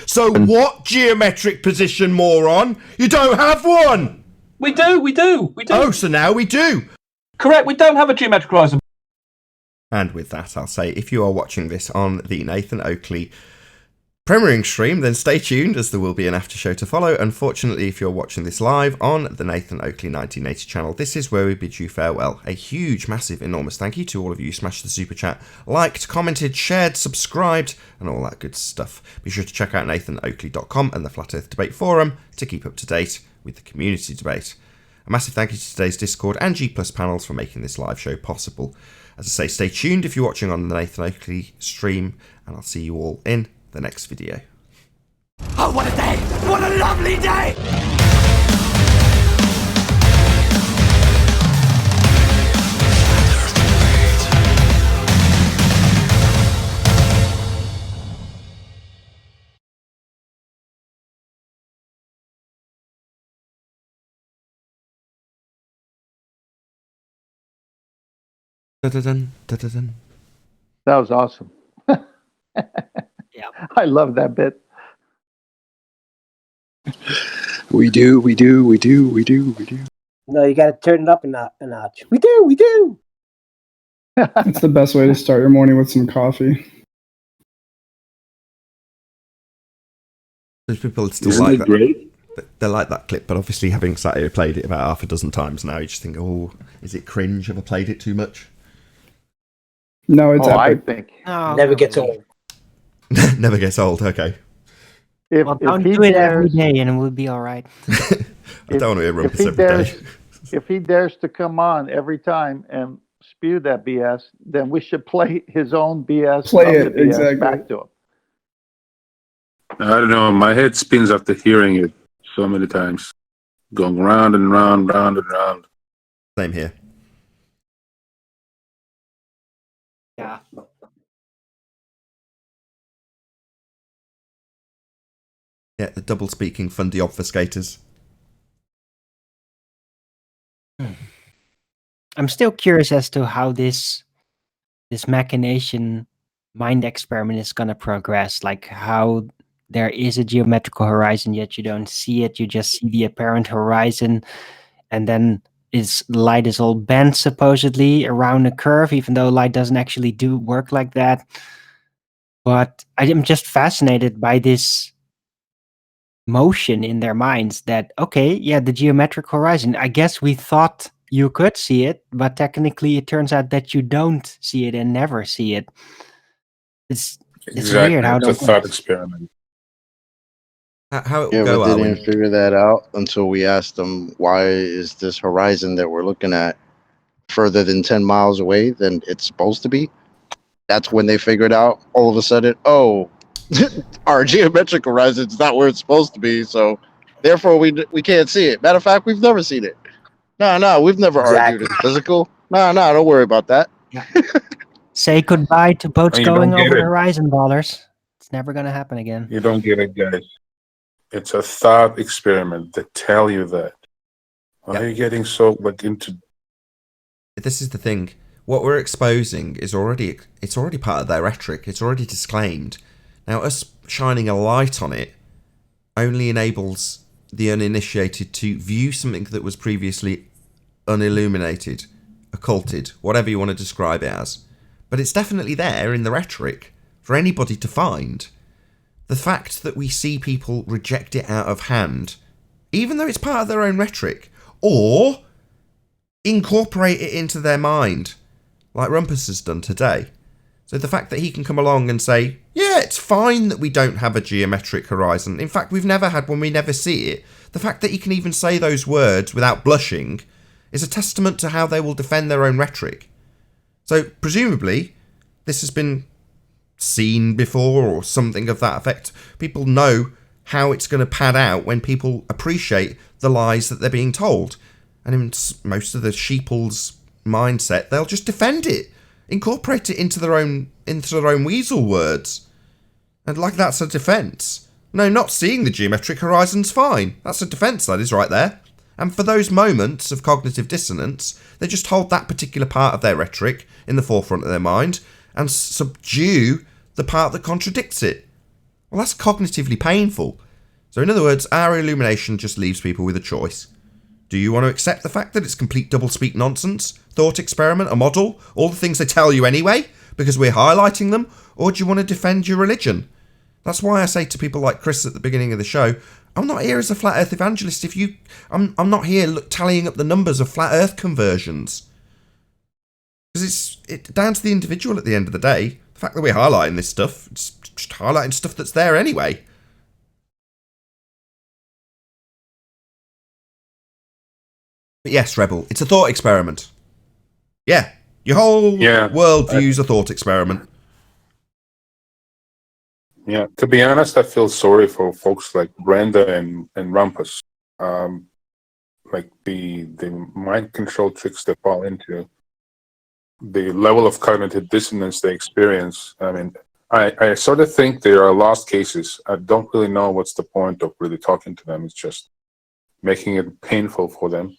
B: So what geometric position, moron? You don't have one!
L: We do.
B: Oh, so now we do.
L: Correct, we don't have a geometric horizon.
B: And with that, I'll say, if you are watching this on the Nathan Oakley premiering stream, then stay tuned, as there will be an after show to follow. Unfortunately, if you're watching this live on the Nathan Oakley 1980 channel, this is where we bid you farewell. A huge, massive, enormous thank you to all of you who smashed the super chat, liked, commented, shared, subscribed, and all that good stuff. Be sure to check out nathanoakley.com and the Flat Earth Debate Forum to keep up to date with the community debate. A massive thank you to today's Discord and G Plus panels for making this live show possible. As I say, stay tuned if you're watching on the Nathan Oakley stream, and I'll see you all in the next video.
A: Oh, what a day! What a lovely day!
B: Da-da-dun, da-da-dun.
D: That was awesome.
K: Yeah.
D: I love that bit.
F: We do.
E: No, you got to turn it up a notch. We do.
Q: It's the best way to start your morning with some coffee.
B: There's people that still
Q: Isn't
B: like
Q: it
B: that.
Q: great?
B: They like that clip, but obviously having sat here played it about half a dozen times now, you just think, oh, is it cringe? Have I played it too much?
Q: No, it's
D: I
Q: epic.
D: think
E: Never gets old.
B: Never gets old, okay.
K: Well, don't do it every day and we'll be all right.
B: I don't want to be a rumpus
D: he
B: every day.
D: if he dares to come on every time and spew that BS, then we should play his own BS.
Q: Play
D: of
Q: it,
D: the BS
Q: exactly.
D: back to him.
R: I don't know. My head spins after hearing it so many times, going round and round, round and round.
B: Same here.
K: Yeah.
B: Yeah, the double speaking fun obfuscators.
K: I'm still curious as to how this machination mind experiment is going to progress. Like how there is a geometrical horizon, yet you don't see it. You just see the apparent horizon, and then light is all bent supposedly around a curve, even though light doesn't actually do work like that. But I am just fascinated by this motion in their minds that, okay, yeah, the geometric horizon, I guess we thought you could see it, but technically it turns out that you don't see it and never see it. It's weird how
R: it's a thought experiment.
B: How it
J: Yeah,
B: will go,
J: but they
B: Owen.
J: didn't figure that out until we asked them, why is this horizon that we're looking at further than 10 miles away than it's supposed to be? That's when they figured out all of a sudden, oh, our geometric horizon is not where it's supposed to be, so therefore we can't see it. Matter of fact, we've never seen it. No, we've never argued it's physical. No, don't worry about that.
K: Say goodbye to boats
R: You don't
K: going
R: get
K: over
R: it.
K: the horizon, ballers. It's never going to happen again.
R: You don't get it, guys. It's a thought experiment. They tell you that. Why are you getting so into?
B: This is the thing. What we're exposing is already part of their rhetoric. It's already disclaimed. Now, us shining a light on it only enables the uninitiated to view something that was previously unilluminated, occulted, whatever you want to describe it as. But it's definitely there in the rhetoric for anybody to find. The fact that we see people reject it out of hand, even though it's part of their own rhetoric, or incorporate it into their mind, like Rumpus has done today. So the fact that he can come along and say, yeah, it's fine that we don't have a geometric horizon. In fact, we've never had one, we never see it. The fact that he can even say those words without blushing is a testament to how they will defend their own rhetoric. So presumably, this has been seen before or something of that effect. People know how it's going to pad out when people appreciate the lies that they're being told. And in most of the sheeple's mindset, they'll just defend it, incorporate it into their own weasel words. And like that's a defence. No, not seeing the geometric horizon's fine. That's a defence, that is, right there. And for those moments of cognitive dissonance, they just hold that particular part of their rhetoric in the forefront of their mind and subdue the part that contradicts it. Well, that's cognitively painful. So in other words, our illumination just leaves people with a choice. Do you want to accept the fact that it's complete doublespeak nonsense, thought experiment, a model, all the things they tell you anyway, because we're highlighting them, or do you want to defend your religion? That's why I say to people like Chris at the beginning of the show, I'm not here as a flat earth evangelist. I'm not here tallying up the numbers of flat earth conversions. Because it's down to the individual at the end of the day. The fact that we're highlighting this stuff, it's just highlighting stuff that's there anyway. But yes, Rebel, it's a thought experiment. Yeah, your whole world view's a thought experiment.
R: Yeah, to be honest, I feel sorry for folks like Brenda and Rumpus. Like the mind control tricks they fall into, the level of cognitive dissonance they experience. I mean, I sort of think they are lost cases. I don't really know what's the point of really talking to them. It's just making it painful for them.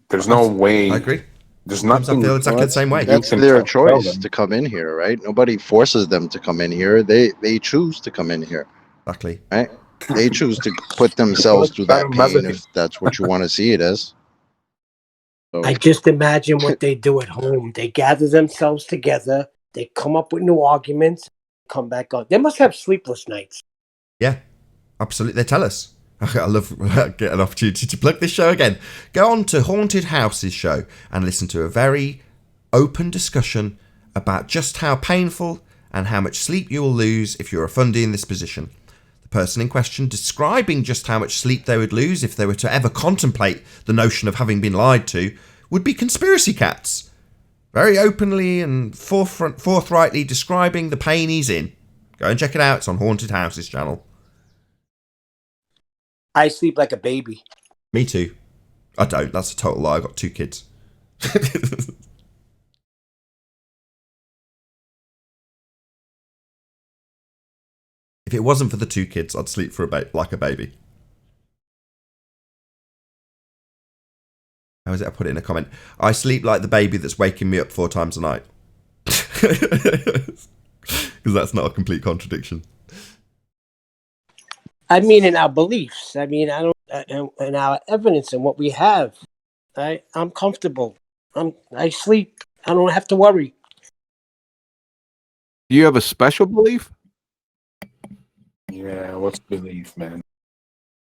R: There's no way.
B: I agree.
R: There's nothing.
B: I feel exactly the same way.
J: That's their choice to come in here, right? Nobody forces them to come in here. They choose to come in here.
B: Exactly.
J: Right? They choose to put themselves through that pain if that's what you want to see it as. So.
E: I just imagine what they do at home. They gather themselves together. They come up with new arguments. Come back on. They must have sleepless nights.
B: Yeah, absolutely. They tell us. I love getting an opportunity to plug this show again. Go on to Haunted House's show and listen to a very open discussion about just how painful and how much sleep you will lose if you're a fundie in this position. The person in question describing just how much sleep they would lose if they were to ever contemplate the notion of having been lied to would be conspiracy cats. Very openly and forthrightly describing the pain he's in. Go and check it out. It's on Haunted House's channel.
E: I sleep like a baby.
B: Me too. I don't. That's a total lie. I've got 2 kids. If it wasn't for the 2 kids, I'd sleep for like a baby. How is it? I put it in a comment. I sleep like the baby that's waking me up 4 times a night. Because that's not a complete contradiction.
E: I mean, in our beliefs. I mean, in our evidence and what we have. I'm comfortable. I sleep. I don't have to worry.
O: Do you have a special belief?
R: Yeah, what's belief, man?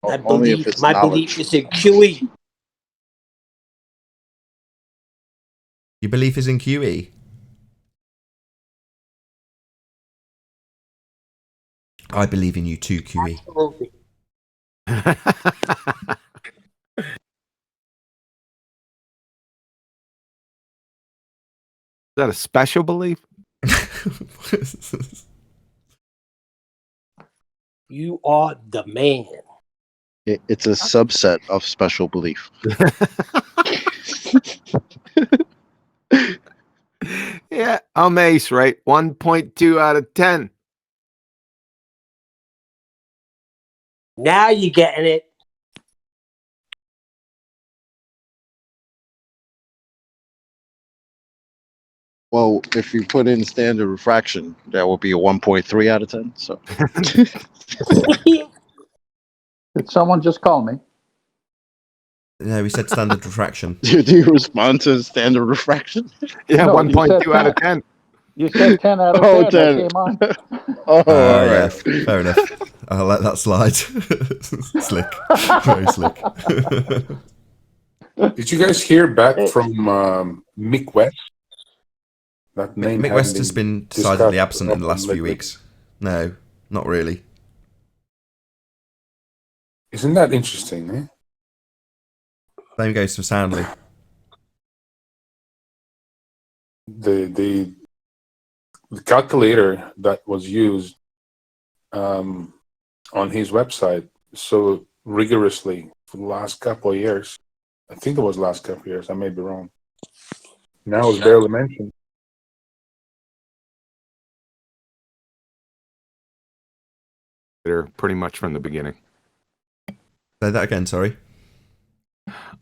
E: My belief is in QE.
B: Your belief is in QE? I believe in you too, QE.
E: Absolutely.
O: Is that a special belief?
E: You are the man.
J: It's a subset of special belief.
O: Yeah, I'm ace, right? 1.2 out of 10.
E: Now you're getting it.
J: Well, if you put in standard refraction, that would be a 1.3 out of 10. So
D: Did someone just call me?
B: No, we said standard refraction.
J: Do you respond to standard refraction?
O: Yeah,
D: No, you said
O: 1.2 out of 10.
D: You said 10 out of 10.
J: Oh,
D: I
J: 10.
D: came on.
J: Oh, all
B: Yeah,
J: right.
B: fair enough. I'll let that slide. Slick. Very slick.
R: Did you guys hear back from Mick West? That name
B: Mick West has been decidedly
R: discussed
B: absent in the last few
R: lately.
B: weeks. No, not really.
R: Isn't that interesting, eh?
B: Same goes for Soundly.
R: The calculator that was used on his website so rigorously for the last couple of years, I think it was last couple of years, I may be wrong, now it's barely mentioned.
O: They're pretty much from the beginning.
B: Say that again, sorry.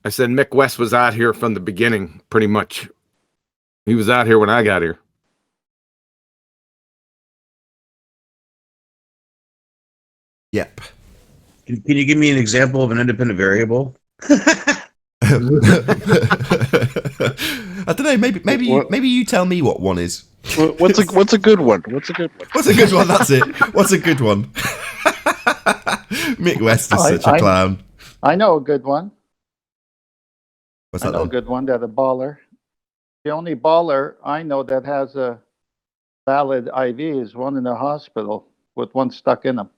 O: I said Mick West was out here from the beginning, pretty much. He was out here when I got here.
B: Yep.
N: Can you give me an example of an independent variable?
B: I don't know. Maybe you tell me what one is.
J: What's a good one? What's a good one?
B: What's a good one? That's it. What's a good one? Mick West is such a clown.
D: I know a good one.
B: What's
D: I
B: that
D: know a
B: then?
D: good one. That a baller. The only baller I know that has a valid IV is one in the hospital with one stuck in him.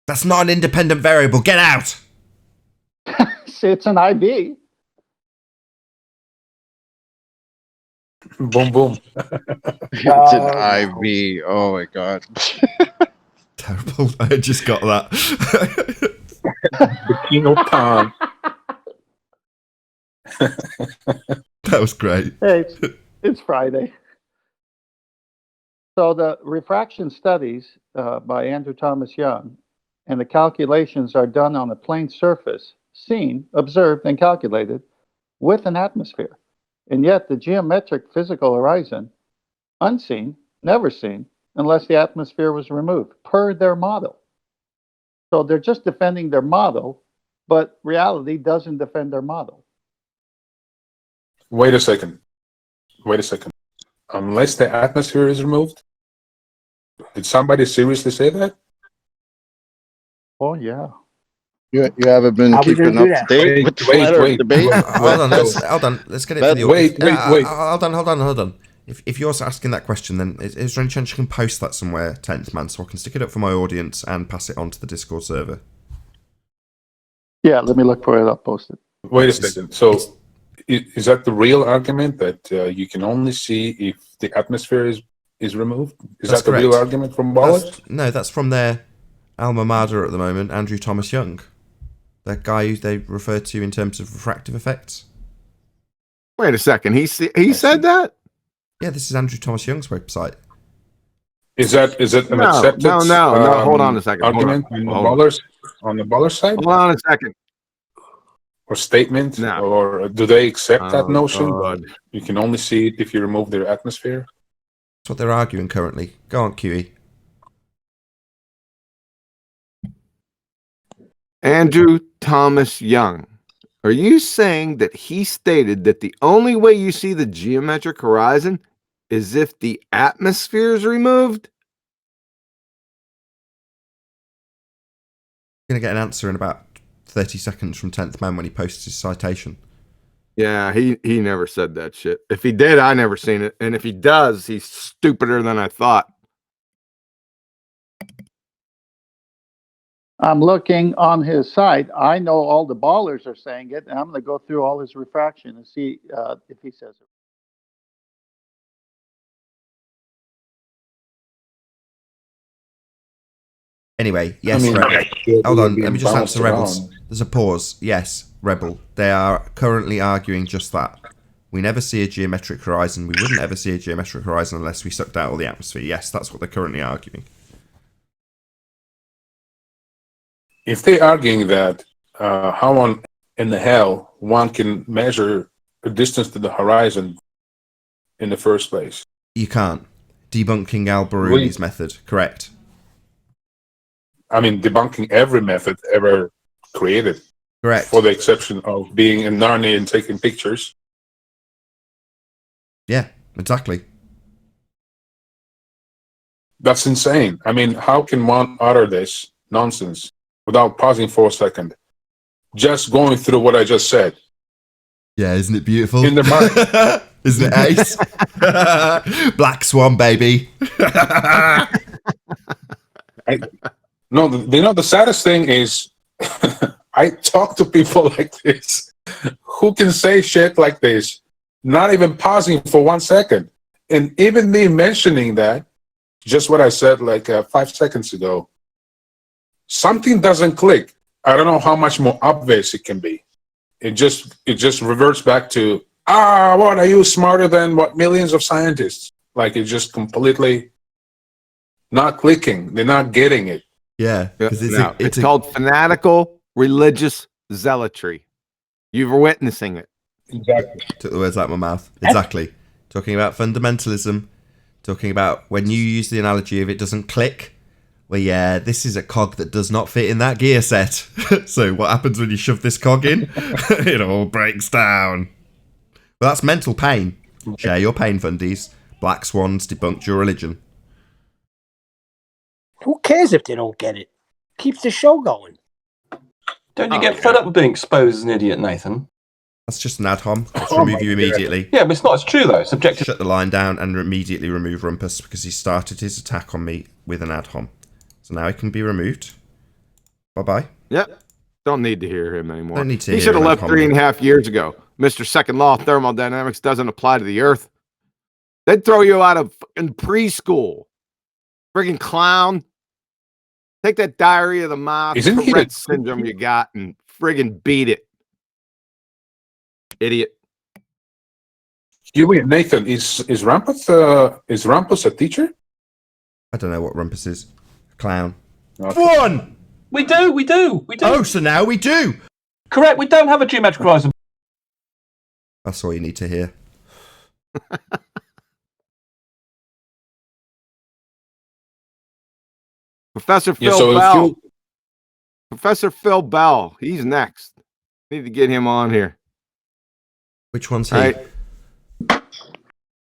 B: That's not an independent variable. Get out.
D: See, it's an IV.
R: Boom, boom.
J: It's an IV. Oh my god.
B: Terrible. I just got that.
R: The king of Khan.
B: That was great.
D: Hey, it's Friday. So the refraction studies by Andrew Thomas Young and the calculations are done on a plane surface, seen, observed, and calculated with an atmosphere. And yet the geometric physical horizon, unseen, never seen, unless the atmosphere was removed, per their model. So they're just defending their model, but reality doesn't defend their model.
R: Wait a second. Unless the atmosphere is removed? Did somebody seriously say that?
D: Oh, yeah.
J: You haven't been
E: How we
J: keeping
E: gonna
J: up
E: do
J: to
E: that?
J: date with the flat Earth debate?
B: Hold on. Let's get it to the
R: Wait.
B: Hold on. If you're asking that question, then is there any chance you can post that somewhere, 10th man, so I can stick it up for my audience and pass it on to the Discord server?
D: Yeah, let me look for it. I'll post it.
R: Wait a second. So is that the real argument that you can only see if the atmosphere is removed? Is
B: That's
R: that the real
B: correct.
R: argument from Ballers?
B: No, that's from their alma mater at the moment, Andrew Thomas Young. That guy who they refer to in terms of refractive effects.
O: Wait a second. He said that?
B: Yeah, this is Andrew Thomas Young's website.
R: Is it an
O: No,
R: accepted
O: no. Hold on a second.
R: argument on the Ballers side?
O: Hold on a second.
R: Or statement?
O: No.
R: Or do they accept that
O: Oh,
R: notion?
O: God.
R: That you can only see it if you remove their atmosphere?
B: That's what they're arguing currently. Go on, QE.
O: Andrew Thomas Young. Are you saying that he stated that the only way you see the geometric horizon is if the atmosphere is removed?
B: You're going to get an answer in about 30 seconds from 10th man when he posts his citation.
O: Yeah, he never said that shit. If he did, I never seen it. And if he does, he's stupider than I thought.
D: I'm looking on his site. I know all the ballers are saying it, and I'm going to go through all his refraction and see if he says it.
B: Anyway, yes, Rebel. Hold on, let me just answer Rebels. There's a pause. Yes, Rebel. They are currently arguing just that. We never see a geometric horizon. We wouldn't ever see a geometric horizon unless we sucked out all the atmosphere. Yes, that's what they're currently arguing.
R: If they're arguing that, how in the hell one can measure a distance to the horizon in the first place?
B: You can't. Debunking Al-Biruni's method. Correct.
R: debunking every method ever created.
B: Correct.
R: For the exception of being in Narnia and taking pictures.
B: Yeah, exactly.
R: That's insane. I mean, how can one utter this nonsense without pausing for a second? Just going through what I just said.
B: Yeah, isn't it beautiful?
R: In their mind.
B: Isn't it ace? Black Swan, baby.
R: No, the saddest thing is I talk to people like this who can say shit like this, not even pausing for 1 second. And even me mentioning that, just what I said like 5 seconds ago, something doesn't click. I don't know how much more obvious it can be. It just reverts back to, what, are you smarter than what millions of scientists? Like, it's just completely not clicking. They're not getting it.
B: Yeah,
O: it's called fanatical religious zealotry. You're witnessing it.
R: Exactly.
B: Took the words out of my mouth. Exactly. Talking about fundamentalism, talking about when you use the analogy of it doesn't click. Well, yeah, this is a cog that does not fit in that gear set. So what happens when you shove this cog in? It all breaks down. Well, that's mental pain. Share your pain, fundies. Black Swans debunked your religion.
E: Who cares if they don't get it? Keeps the show going.
L: Don't you get fed up with being exposed as an idiot, Nathan?
B: That's just an ad hom. Let's remove you immediately.
L: Yeah, but it's not. It's true, though. It's objective.
B: Shut the line down and immediately remove Rumpus because he started his attack on me with an ad hom. So now he can be removed. Bye-bye.
O: Yep. Don't need to hear him anymore.
B: Don't need to
O: He
B: hear
O: should have
B: him
O: left 3.5 years ago. Mr. Second Law of Thermodynamics doesn't apply to the Earth. They'd throw you out of fucking preschool. Friggin' clown. Take that diarrhea of the mouth, Tourette syndrome you got, and friggin' beat it. Idiot.
R: Wait, Nathan, is Rumpus a teacher?
B: I don't know what Rumpus is. Clown.
R: Okay.
B: One!
L: We do.
B: Oh, so now we do.
L: Correct, we don't have a geometric horizon.
B: That's all you need to hear.
O: Professor Phil Bell. Professor Phil Bell. He's next. Need to get him on here.
B: Which one's he?
O: Right.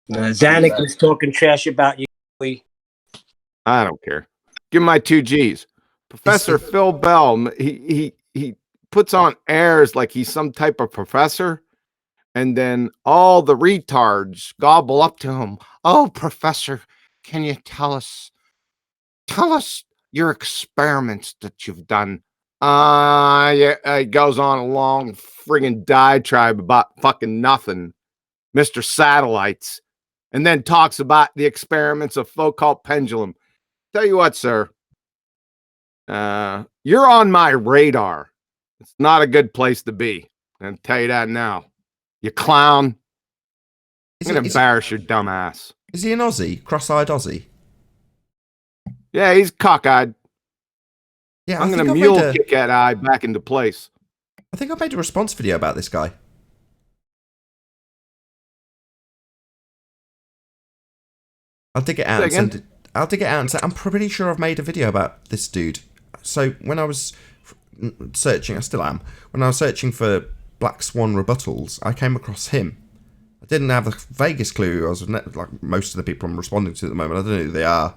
E: Zanuck was talking trash about you.
O: I don't care. Give him my 2 G's. Professor Phil Bell. He puts on airs like he's some type of professor, and then all the retards gobble up to him. Oh, Professor, can you tell us your experiments that you've done? Yeah, it goes on a long friggin' diatribe about fucking nothing, Mr. Satellites, and then talks about the experiments of Foucault pendulum. Tell you what, sir, you're on my radar. It's not a good place to be. I'll tell you that now. You clown. I'm gonna embarrass your dumb ass.
B: Is he an Aussie? Cross-eyed Aussie?
O: Yeah, he's cockeyed.
B: Yeah,
O: I'm gonna mule kick that eye back into place.
B: I think I made a response video about this guy. I'll dig it out and send it. I'll dig it out and say I'm pretty sure I've made a video about this dude. So when I was searching, I still am. When I was searching for Black Swan rebuttals, I came across him. I didn't have the vaguest clue. I was like most of the people I'm responding to at the moment. I don't know who they are.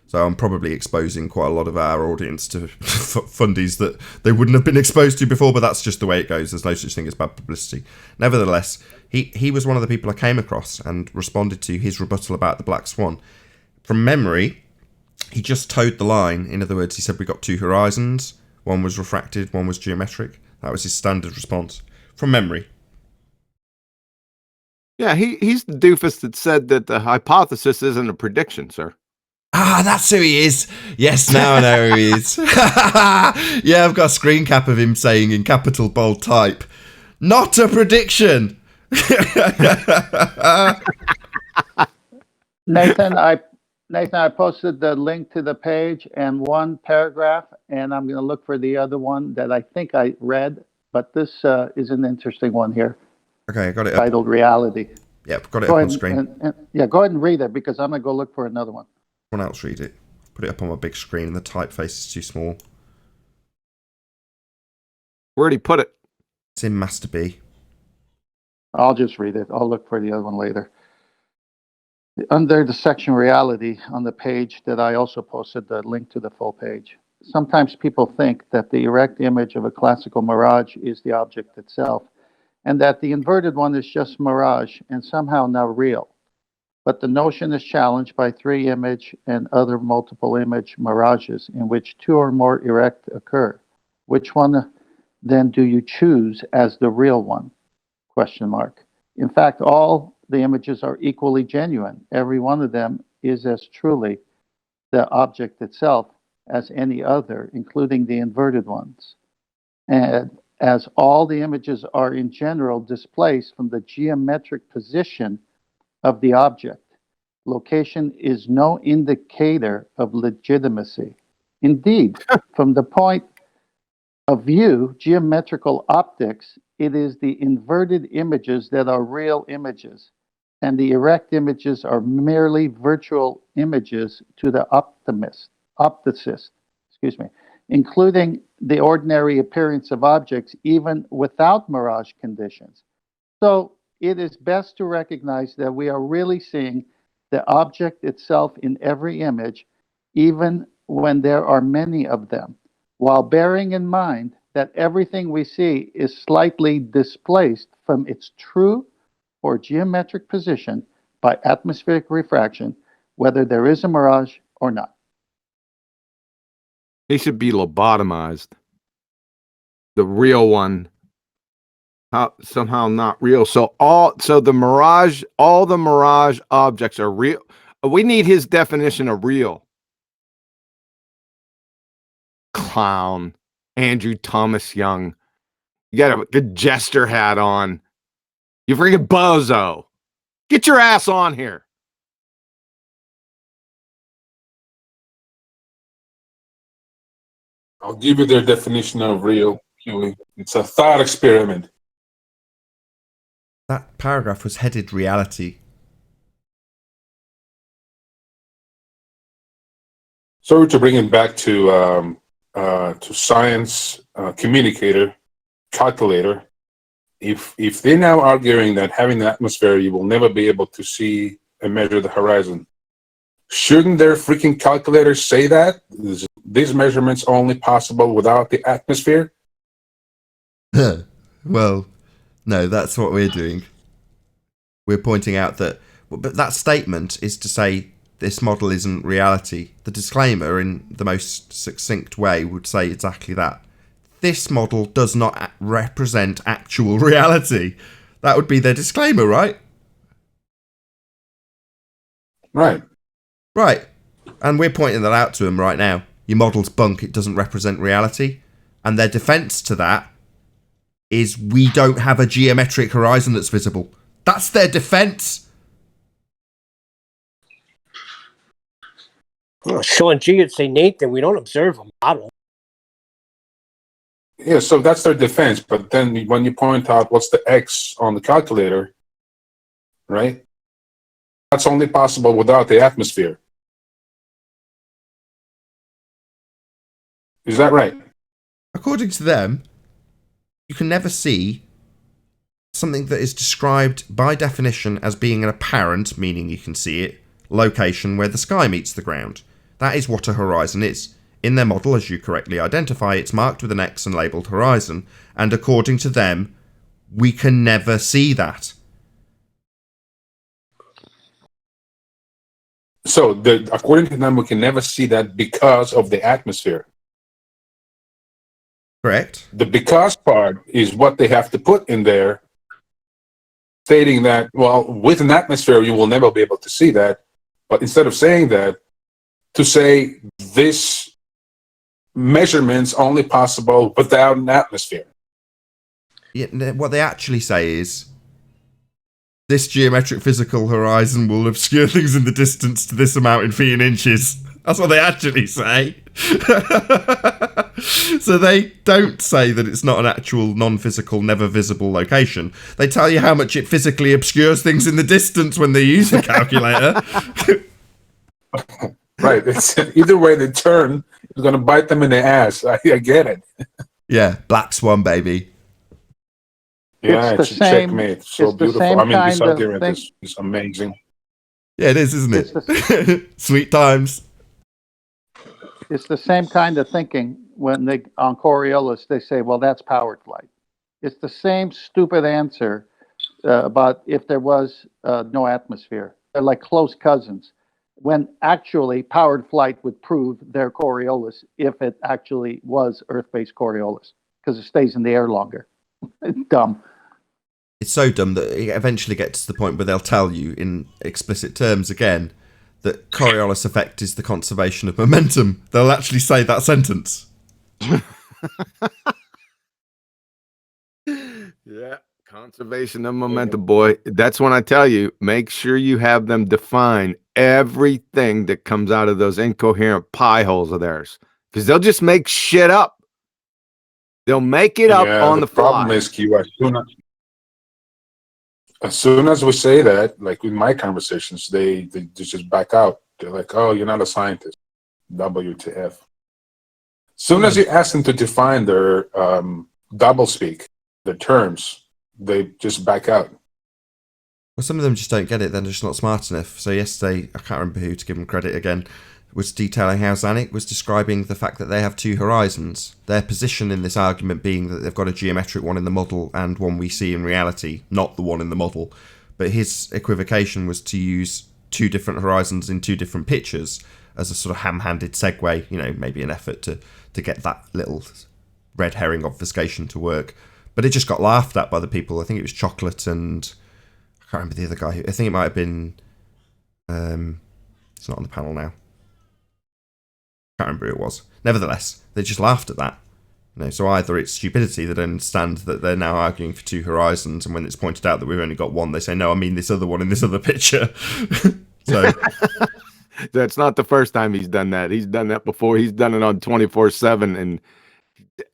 B: So I'm probably exposing quite a lot of our audience to fundies that they wouldn't have been exposed to before, but that's just the way it goes. There's no such thing as bad publicity. Nevertheless, he was one of the people I came across and responded to his rebuttal about the Black Swan. From memory, he just towed the line. In other words, he said we got 2 horizons. One was refracted, one was geometric. That was his standard response. From memory.
O: Yeah, he's the doofus that said that the hypothesis isn't a prediction, sir.
B: Ah, that's who he is. Yes, now I know who he is. Yeah, I've got a screen cap of him saying in capital bold type, "Not a prediction."
D: Nathan, I posted the link to the page and one paragraph, and I'm going to look for the other one that I think I read, but this is an interesting one here.
B: Okay, I got it.
D: Titled "Reality."
B: Yep, got it up on screen.
D: Yeah, go ahead and read it because I'm going to go look for another one.
B: Someone else read it. Put it up on my big screen and the typeface is too small.
O: Where'd he put it?
B: It's in Master B.
D: I'll just read it. I'll look for the other one later. Under the section reality on the page that I also posted the link to the full page. Sometimes people think that the erect image of a classical mirage is the object itself, and that the inverted one is just mirage and somehow not real. But the notion is challenged by three image and other multiple image mirages in which two or more erect occur. Which one then do you choose as the real one? Question mark. In fact, all the images are equally genuine. Every one of them is as truly the object itself as any other, including the inverted ones. And as all the images are in general displaced from the geometric position of the object, location is no indicator of legitimacy. Indeed, from the point of view, geometrical optics, it is the inverted images that are real images, and the erect images are merely virtual images to the opticist, including the ordinary appearance of objects even without mirage conditions. So it is best to recognize that we are really seeing the object itself in every image, even when there are many of them, while bearing in mind that everything we see is slightly displaced from its true or geometric position by atmospheric refraction, whether there is a mirage or not.
O: He should be lobotomized. The real one, somehow not real. So all the mirage objects are real. We need his definition of real. Clown. Andrew Thomas Young. You got a good jester hat on. You freaking bozo. Get your ass on here.
R: I'll give you their definition of real, Huey. It's a thought experiment.
B: That paragraph was headed reality.
R: Sorry to bring it back to science communicator, calculator. If they're now arguing that having the atmosphere, you will never be able to see and measure the horizon, shouldn't their freaking calculators say that? Is these measurements only possible without the atmosphere?
B: Well, no, that's what we're doing. We're pointing out that, but that statement is to say this model isn't reality. The disclaimer, in the most succinct way, would say exactly that. This model does not represent actual reality. That would be their disclaimer, right?
R: Right.
B: Right. And we're pointing that out to them right now. Your model's bunk, it doesn't represent reality. And their defense to that is we don't have a geometric horizon that's visible. That's their defense.
E: Well, Sean G would say, Nathan, we don't observe a model.
R: Yeah, so that's their defense. But then when you point out what's the X on the calculator, right? That's only possible without the atmosphere. Is that right?
B: According to them, you can never see something that is described by definition as being an apparent, meaning you can see it, location where the sky meets the ground. That is what a horizon is. In their model, as you correctly identify, it's marked with an X and labelled horizon, and according to them, we can never see that.
R: So, according to them, we can never see that because of the atmosphere.
B: Correct.
R: The because part is what they have to put in there, stating that, well, with an atmosphere, you will never be able to see that. But instead of saying that, to say this measurement's only possible without an atmosphere.
B: Yeah, what they actually say is, this geometric physical horizon will obscure things in the distance to this amount in feet and inches. That's what they actually say. So they don't say that it's not an actual non-physical, never visible location. They tell you how much it physically obscures things in the distance when they use the calculator.
R: Right. It's, either way they turn, it's going to bite them in the ass. I get it.
B: Yeah, Black Swan, baby.
R: Yeah,
D: It's
R: it's
D: the
R: a
D: same-
R: checkmate. So
D: it's the
R: beautiful.
D: same
R: I mean, this
D: kind of
R: argument
D: thing.
R: is amazing.
B: Yeah, it is, isn't
D: It's
B: it? Sweet times.
D: It's the same kind of thinking when they on Coriolis they say, "Well, that's powered flight." It's the same stupid answer about if there was no atmosphere. They're like close cousins. When actually powered flight would prove their Coriolis if it actually was Earth-based Coriolis because it stays in the air longer. Dumb.
B: It's so dumb that it eventually gets to the point where they'll tell you in explicit terms again that Coriolis effect is the conservation of momentum. They'll actually say that sentence.
O: Yeah, conservation of momentum, boy. That's when I tell you, make sure you have them define everything that comes out of those incoherent pie holes of theirs, because they'll just make shit up. They'll make it up on the
R: problem
O: fly.
R: is, Q, as soon as we say that, like in my conversations, they just back out. They're like, "Oh, you're not a scientist." WTF. As soon as you ask them to define their doublespeak, the terms, they just back out.
B: Well, some of them just don't get it. They're just not smart enough. So yesterday, I can't remember who to give them credit again, was detailing how Zanuck was describing the fact that they have two horizons. Their position in this argument being that they've got a geometric one in the model and one we see in reality, not the one in the model. But his equivocation was to use two different horizons in two different pictures as a sort of ham-handed segue, you know, maybe an effort to get that little red herring obfuscation to work. But it just got laughed at by the people. I think it was Chocolate and I can't remember the other guy. I think it might have been it's not on the panel now. Can't remember who it was. Nevertheless, they just laughed at that. You know, so either it's stupidity, they don't understand that they're now arguing for two horizons, and when it's pointed out that we've only got one, they say, "No, I mean this other one in this other picture." So
O: that's not the first time he's done that. He's done that before. He's done it on 24/7, and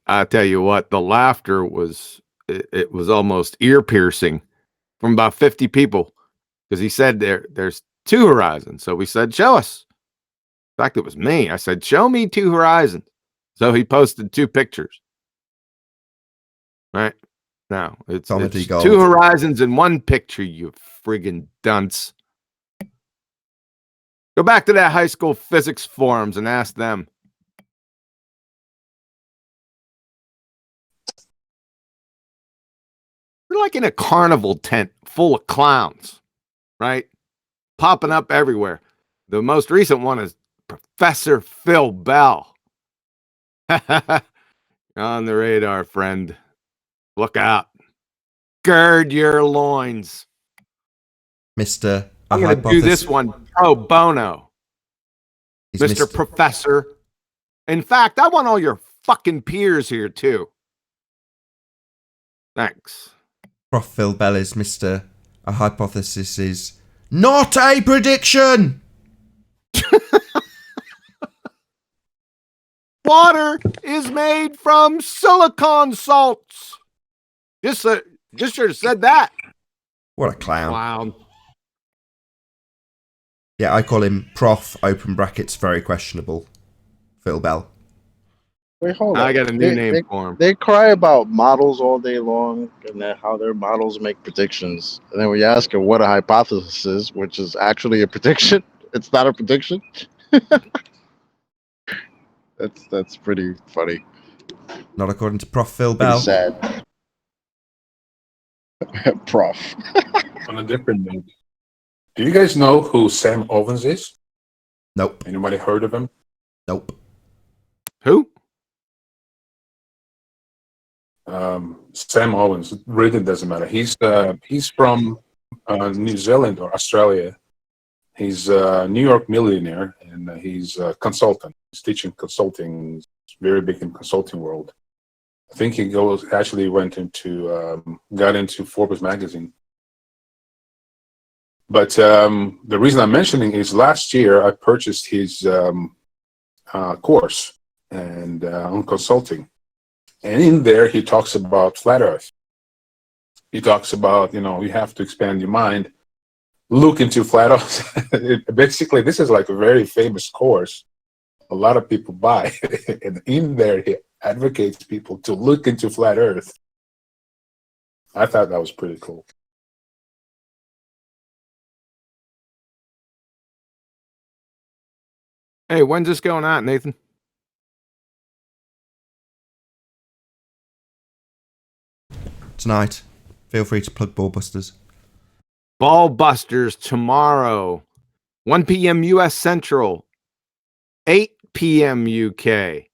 O: I tell you what, the laughter was it was almost ear piercing from about 50 people because he said there's two horizons. So we said, "Show us." In fact, it was me. I said, "Show me two horizons." So he posted two pictures. Right now, it's two horizons in one picture. You friggin' dunce. Go back to that high school physics forums and ask them. We're like in a carnival tent full of clowns, right? Popping up everywhere. The most recent one is Professor Phil Bell. On the radar, friend. Look out. Gird your loins.
B: Mr.
O: I'm going to do this one pro bono. Mr. Professor. In fact, I want all your fucking peers here, too. Thanks.
B: Prof. Phil Bell is Mr. A hypothesis is not a prediction.
O: Water is made from silicon salts. Just should have said that.
B: What a clown. Yeah, I call him Prof. Open brackets very questionable. Phil Bell.
J: Wait, hold on.
O: I got a new name for him.
J: They cry about models all day long and how their models make predictions. And then when you ask them what a hypothesis is, which is actually a prediction, it's not a prediction. That's pretty funny.
B: Not according to Prof. Phil Bell.
J: Sad. Prof.
R: On a different note, do you guys know who Sam Ovens is?
B: Nope.
R: Anybody heard of him?
B: Nope.
O: Who?
R: Sam Owens. It really doesn't matter. He's from New Zealand or Australia. He's a New York millionaire, and he's a consultant. He's teaching consulting. He's very big in consulting world. I think he got into Forbes magazine. But the reason I'm mentioning is last year I purchased his course and on consulting. And in there, he talks about flat Earth. He talks about, you have to expand your mind, look into flat Earth. Basically, this is like a very famous course. A lot of people buy. And in there, he advocates people to look into flat Earth. I thought that was pretty cool.
O: Hey, when's this going on, Nathan?
B: Tonight. Feel free to plug Ballbusters.
O: Ballbusters tomorrow, 1 p.m. U.S. Central, 8 p.m. UK.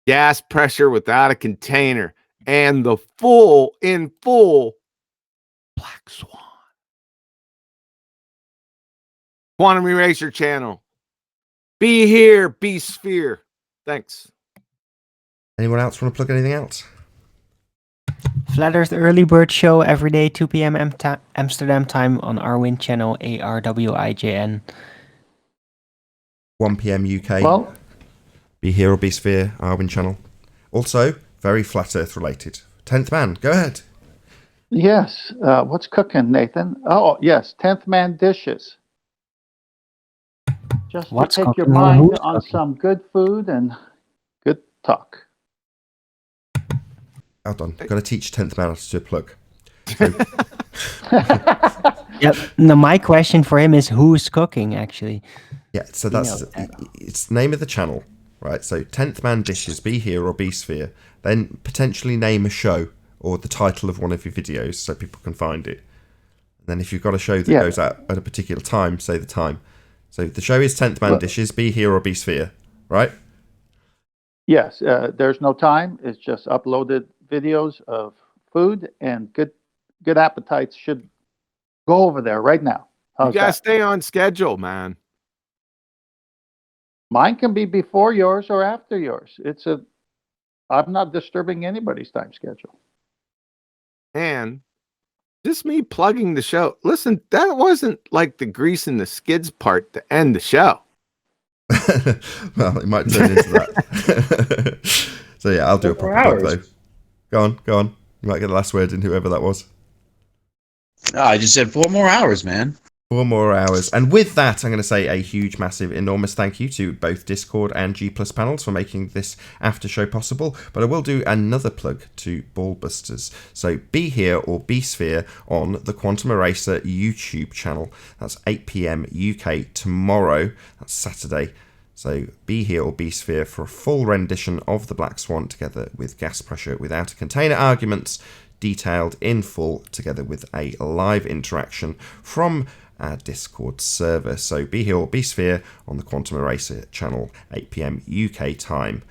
O: Gas pressure without a container, and the full Black Swan. Quantum Eraser channel. Be here, be sphere. Thanks.
B: Anyone else want to plug anything else?
K: Flat Earth Early Bird Show every day, 2 p.m. Amsterdam time on Arwin channel, ARWIJN.
B: 1 p.m. UK.
D: Well,
B: Be Here or Be Sphere, Arwin channel. Also, very Flat Earth related. 10th Man, go ahead.
D: yes. What's cooking, Nathan? Oh, yes. 10th Man dishes. Just
K: What's
D: to take your
K: cooking or
D: mind
K: who's
D: on
K: cooking?
D: some good food and good talk.
B: Hold on, got to teach 10th Man how to do a plug.
K: Yep. No, my question for him is who's cooking, actually.
B: Yeah, so that's it's the name of the channel, right? So 10th Man dishes, Be Here or Be Sphere. Then potentially name a show or the title of one of your videos so people can find it. And then if you've got a show that goes out at a particular time, say the time. So the show is 10th Man dishes, Be Here or Be Sphere, right?
D: Yes, there's no time. It's just uploaded videos of food, and good appetites should go over there right now. How's
O: You gotta
D: that?
O: stay on schedule, man.
D: Mine can be before yours or after yours. I'm not disturbing anybody's time schedule.
O: And just me plugging the show. Listen, that wasn't like the grease and the skids part to end the show.
B: Well, it might turn into that. So yeah, I'll do a proper plug though. Go on. You might get the last word in, whoever that was.
N: Oh, I just said 4 more hours, man.
B: 4 more hours. And with that, I'm going to say a huge, massive, enormous thank you to both Discord and G Plus panels for making this after show possible. But I will do another plug to Ballbusters. So Be Here or Be Sphere on the Quantum Eraser YouTube channel. That's 8 p.m. UK tomorrow. That's Saturday. So Be Here or Be Sphere for a full rendition of the Black Swan together with Gas Pressure Without a Container arguments, detailed in full, together with a live interaction from our Discord server. So Be Here or Be Sphere on the Quantum Eraser channel, 8 p.m. UK time.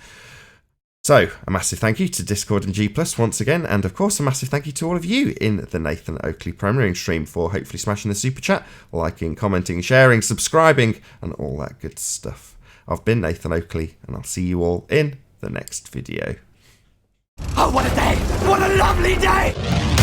B: So a massive thank you to Discord and G Plus once again, and of course a massive thank you to all of you in the Nathan Oakley premiering stream for hopefully smashing the super chat, liking, commenting, sharing, subscribing, and all that good stuff. I've been Nathan Oakley, and I'll see you all in the next video.
A: Oh, what a day! What a lovely day!